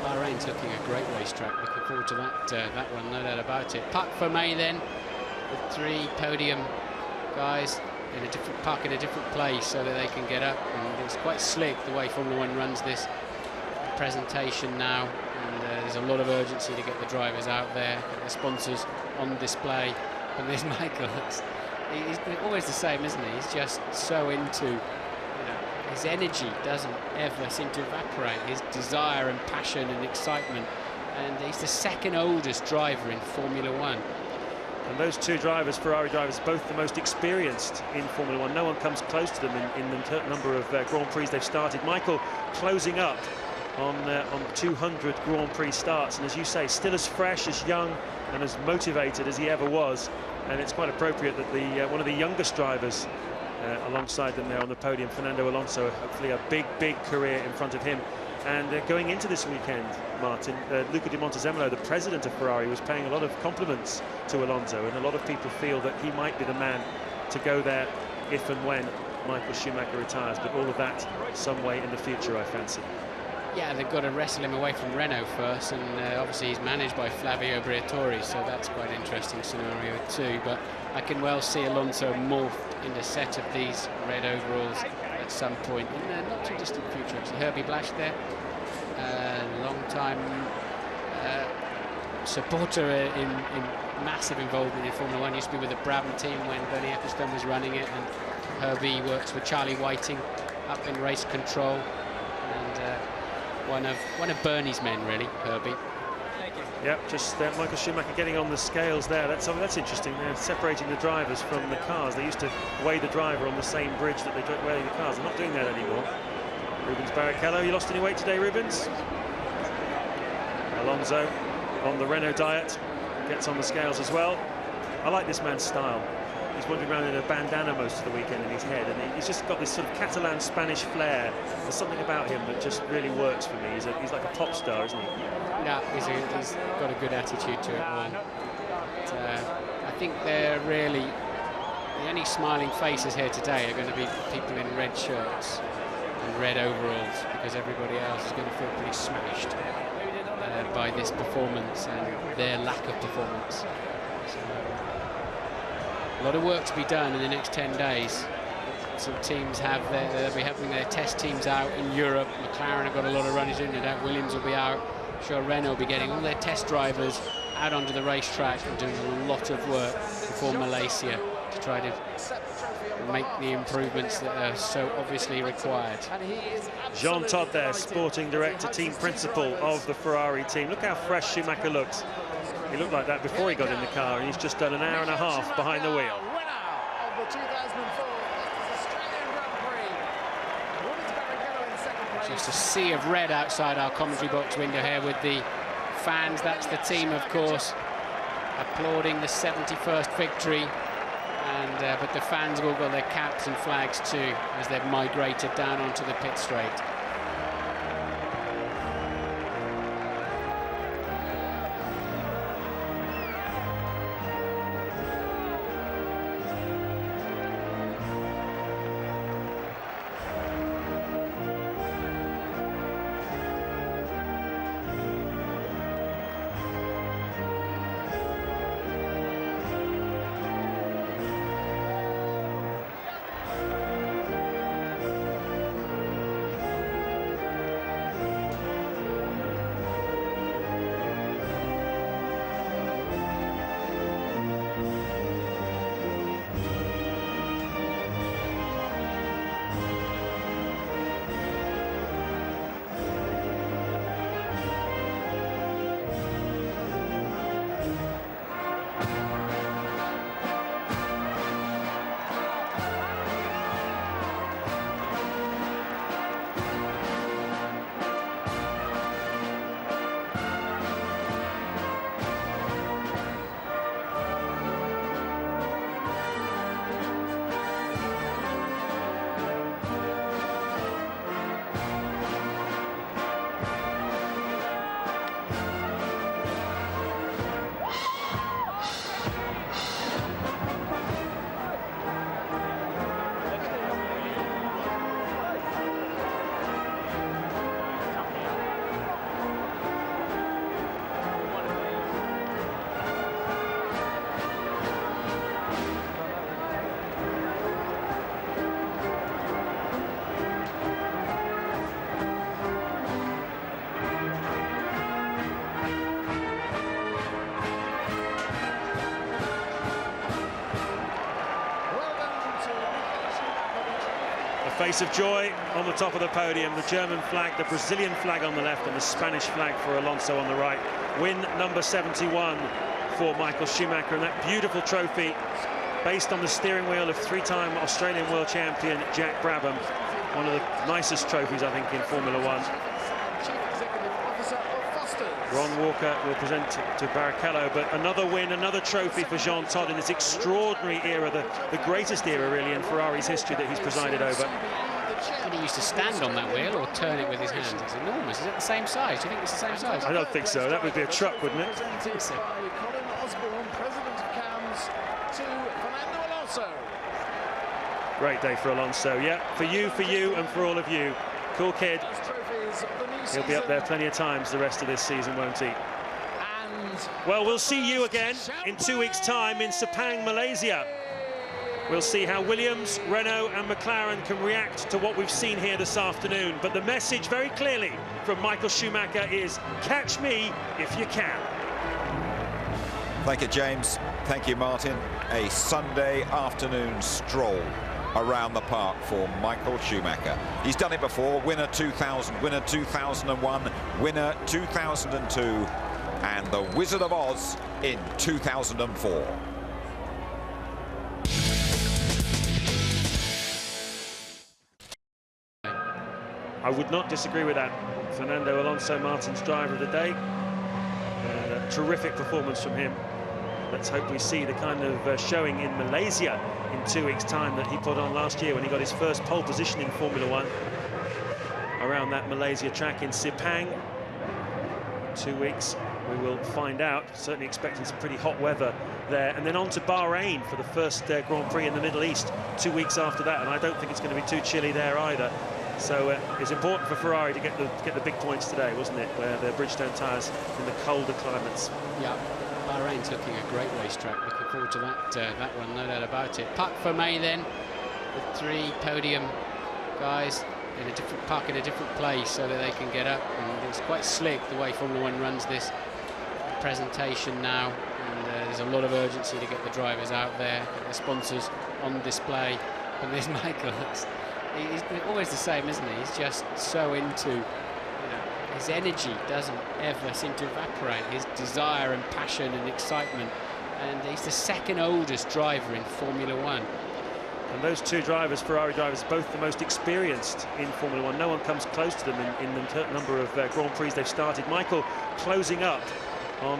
Bahrain's looking a great racetrack. Looking forward to that one, no doubt about it. Parc Fermé then, with 3 podium guys in a different park in a different place so that they can get up. And it's quite slick the way Formula One runs this presentation now. And there's a lot of urgency to get the drivers out there, get the sponsors on display. And there's Michael. He's always the same, isn't he? He's just so into, you know, his energy doesn't ever seem to evaporate, his desire and passion and excitement. And he's the second oldest driver in Formula One. And those 2 drivers, Ferrari drivers, both the most experienced in Formula One. No one comes close to them in the number of Grand Prix they've started. Michael closing up on 200 Grand Prix starts, and as you say, still as fresh, as young, and as motivated as he ever was. And it's quite appropriate that one of the youngest drivers alongside them there on the podium, Fernando Alonso, hopefully a big career in front of him. And going into this weekend, Martin, Luca Di Montezemolo, the president of Ferrari, was paying a lot of compliments to Alonso, and a lot of people feel that he might be the man to go there if and when Michael Schumacher retires. But all of that some way in the future, I fancy. Yeah, they've got to wrestle him away from Renault first, and obviously he's managed by Flavio Briatore, so that's quite an interesting scenario too. But I can well see Alonso morphed in a set of these red overalls at some point in the not too distant future. Actually, Herbie Blash there, long-time supporter in massive involvement in Formula One. Used to be with the Brabham team when Bernie Ecclestone was running it, and Herbie works with Charlie Whiting up in race control, and one of Bernie's men, really, Herbie. Yep, just Michael Schumacher getting on the scales there. That's interesting. They're separating the drivers from the cars. They used to weigh the driver on the same bridge that they weigh the cars. They're not doing that anymore. Rubens Barrichello, you lost any weight today, Rubens? Alonso on the Renault diet, gets on the scales as well. I like this man's style. He's wandering around in a bandana most of the weekend in his head, and he's just got this sort of Catalan-Spanish flair. There's something about him that just really works for me. He's like a pop star, isn't he? Yeah, he's got a good attitude to it all. But, I think they're really the only smiling faces here today are going to be people in red shirts and red overalls, because everybody else is going to feel pretty smashed by this performance and their lack of performance. So, a lot of work to be done in the next 10 days. Some teams they'll be having their test teams out in Europe. McLaren have got a lot of runners in, no doubt Williams will be out. I'm sure Renault will be getting all their test drivers out onto the racetrack and doing a lot of work before Malaysia to try to make the improvements that are so obviously required. Jean Todt there, sporting director, team principal of the Ferrari team. Look how fresh Schumacher looks. He looked like that before he got in the car, and he's just done an hour and a half behind the wheel. Just a sea of red outside our commentary box window here with the fans. That's the team, of course, applauding the 71st victory. And but the fans have all got their caps and flags too as they've migrated down onto the pit straight. Face of joy on the top of the podium, the German flag, the Brazilian flag on the left, and the Spanish flag for Alonso on the right. Win number 71 for Michael Schumacher, and that beautiful trophy based on the steering wheel of three-time Australian world champion Jack Brabham. One of the nicest trophies, I think, in Formula One. Ron Walker will present it to Barrichello, but another win, another trophy for Jean Todt in this extraordinary era, the greatest era, really, in Ferrari's history that he's presided over. And he used to stand on that wheel or turn it with his hands. It's enormous. Is it the same size? Do you think it's the same size? I don't think so. That would be a truck, wouldn't it? I think so. Great day for Alonso. Yeah, for you, and for all of you. Cool kid. He'll be up there plenty of times the rest of this season, won't he? Well, we'll see you again in 2 weeks' time in Sepang, Malaysia. We'll see how Williams, Renault and McLaren can react to what we've seen here this afternoon. But the message very clearly from Michael Schumacher is, catch me if you can. Thank you, James. Thank you, Martin. A Sunday afternoon stroll around the park for Michael Schumacher. He's done it before. Winner 2000, winner 2001, winner 2002, and the Wizard of Oz in 2004. I would not disagree with that. Fernando Alonso, Martin's driver of the day. A terrific performance from him. Let's hope we see the kind of showing in Malaysia in 2 weeks' time that he put on last year when he got his first pole position in Formula One around that Malaysia track in Sepang. 2 weeks, we will find out. Certainly expecting some pretty hot weather there. And then on to Bahrain for the first Grand Prix in the Middle East 2 weeks after that. And I don't think it's going to be too chilly there either. So it's important for Ferrari to get the big points today, wasn't it? Where their Bridgestone tyres in the colder climates. Yeah. Bahrain's looking a great racetrack. Looking forward to that one, no doubt about it. Parc Fermé then, with 3 podium guys in a different park in a different place so that they can get up. And it's quite slick the way Formula One runs this presentation now. And there's a lot of urgency to get the drivers out there, get the sponsors on display. And there's Michael. He's always the same, isn't he? He's just so into. His energy doesn't ever seem to evaporate, his desire and passion and excitement. And he's the second oldest driver in Formula One. And those two drivers, Ferrari drivers, both the most experienced in Formula One. No one comes close to them in the number of Grand Prix they've started. Michael closing up on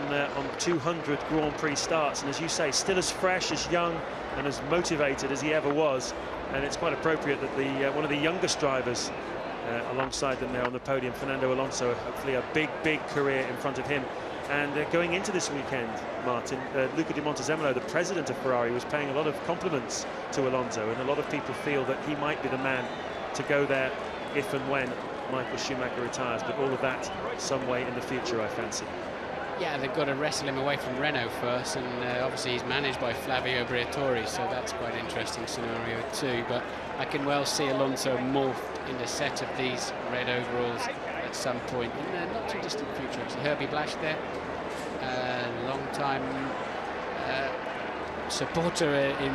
200 Grand Prix starts. And as you say, still as fresh, as young and as motivated as he ever was. And it's quite appropriate that one of the youngest drivers alongside them there on the podium, Fernando Alonso, hopefully a big career in front of him. And going into this weekend, Martin, Luca Di Montezemolo, the president of Ferrari, was paying a lot of compliments to Alonso, and a lot of people feel that he might be the man to go there if and when Michael Schumacher retires. But all of that some way in the future, I fancy. Yeah, they've got to wrestle him away from Renault first, and obviously he's managed by Flavio Briatore, so that's quite an interesting scenario too. But I can well see Alonso morphed in a set of these red overalls at some point in the not too distant future. Actually, Herbie Blash there, long-time supporter in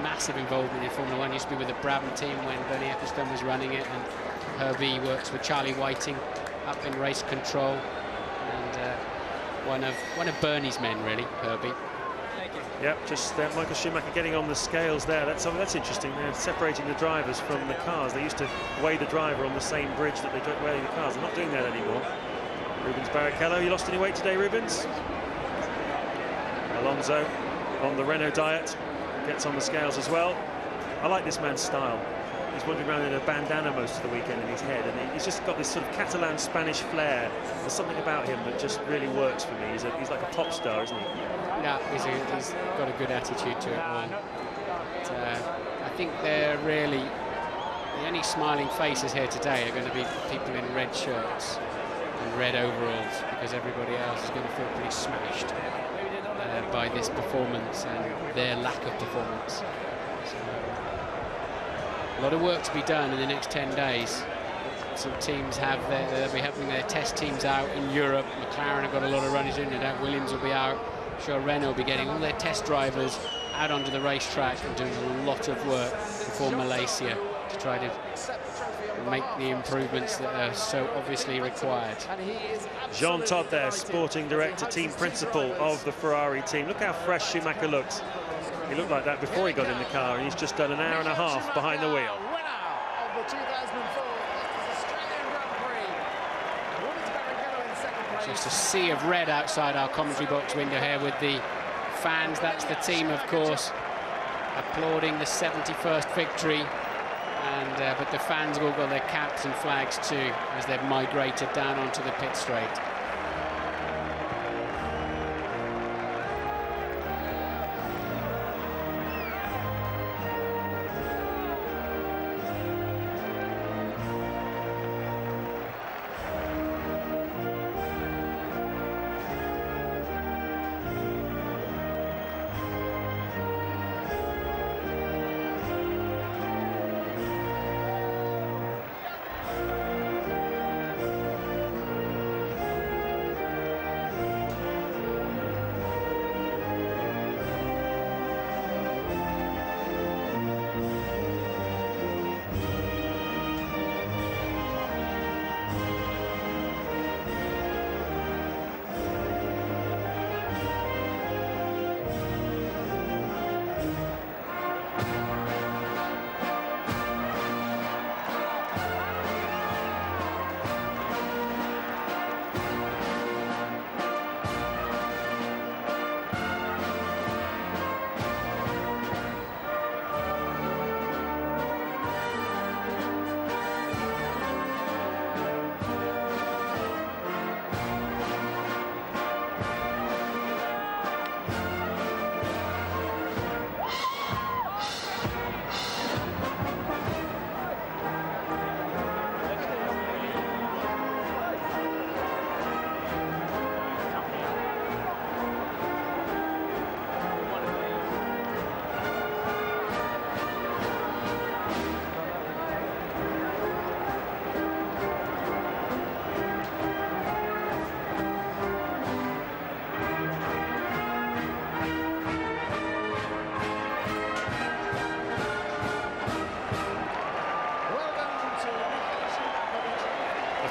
massive involvement in Formula One. Used to be with the Brabham team when Bernie Ecclestone was running it, and Herbie works with Charlie Whiting up in race control, and one of Bernie's men, really, Herbie. Yep, just Michael Schumacher getting on the scales there. That's interesting. They're separating the drivers from the cars. They used to weigh the driver on the same bridge that they weigh the cars. They're not doing that anymore. Rubens Barrichello, you lost any weight today, Rubens? Alonso on the Renault diet, gets on the scales as well. I like this man's style. He's wandering around in a bandana most of the weekend in his head, and he's just got this sort of Catalan Spanish flair. There's something about him that just really works for me. He's like a pop star, isn't he? Yeah, he's got a good attitude to it all. But, I think they're really the only smiling faces here today are going to be people in red shirts and red overalls, because everybody else is going to feel pretty smashed by this performance and their lack of performance. So, a lot of work to be done in the next 10 days. Some teams they'll be having their test teams out in Europe. McLaren have got a lot of runners in, no doubt Williams will be out. I'm sure Renault will be getting all their test drivers out onto the racetrack and doing a lot of work before Malaysia. to try to make the improvements that are so obviously required. Jean Todt there, sporting director, team principal of the Ferrari team. Look how fresh Schumacher looks. He looked like that before he got in the car, and he's just done an hour and a half behind the wheel. Just a sea of red outside our commentary box window here with the fans. That's the team, of course, applauding the 71st victory. And but the fans have all got their caps and flags too as they've migrated down onto the pit straight.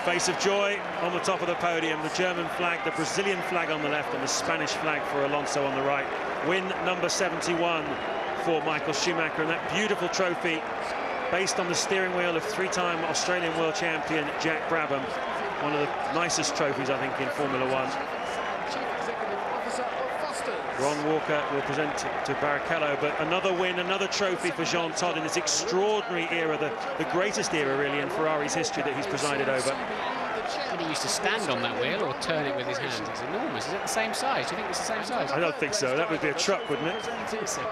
Face of joy on the top of the podium, the German flag, the Brazilian flag on the left, and the Spanish flag for Alonso on the right. Win number 71 for Michael Schumacher, and that beautiful trophy based on the steering wheel of three-time Australian world champion Jack Brabham. One of the nicest trophies, I think, in Formula One. Ron Walker will present to Barrichello, but another win, another trophy for Jean Todt in this extraordinary era, the greatest era really in Ferrari's history that he's presided over. And he used to stand on that wheel or turn it with his hands. It's enormous. Is it the same size? Do you think it's the same size? I don't think so. That would be a truck, wouldn't it? I think so.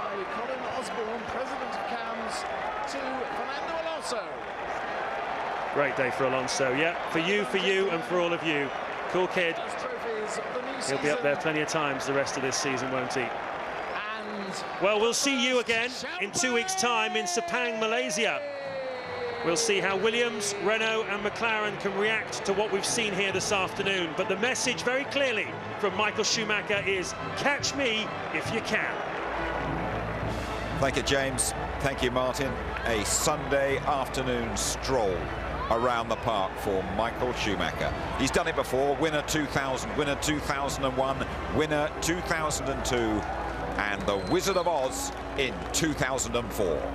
Great day for Alonso. Yeah, for you, and for all of you. Cool kid. He'll be up there plenty of times the rest of this season, won't he? Well, we'll see you again in 2 weeks' time in Sepang, Malaysia. We'll see how Williams, Renault and McLaren can react to what we've seen here this afternoon. But the message very clearly from Michael Schumacher is, catch me if you can. Thank you, James. Thank you, Martin. A Sunday afternoon stroll around the park for Michael Schumacher. He's done it before. Winner 2000, winner 2001, winner 2002, and the Wizard of Oz in 2004.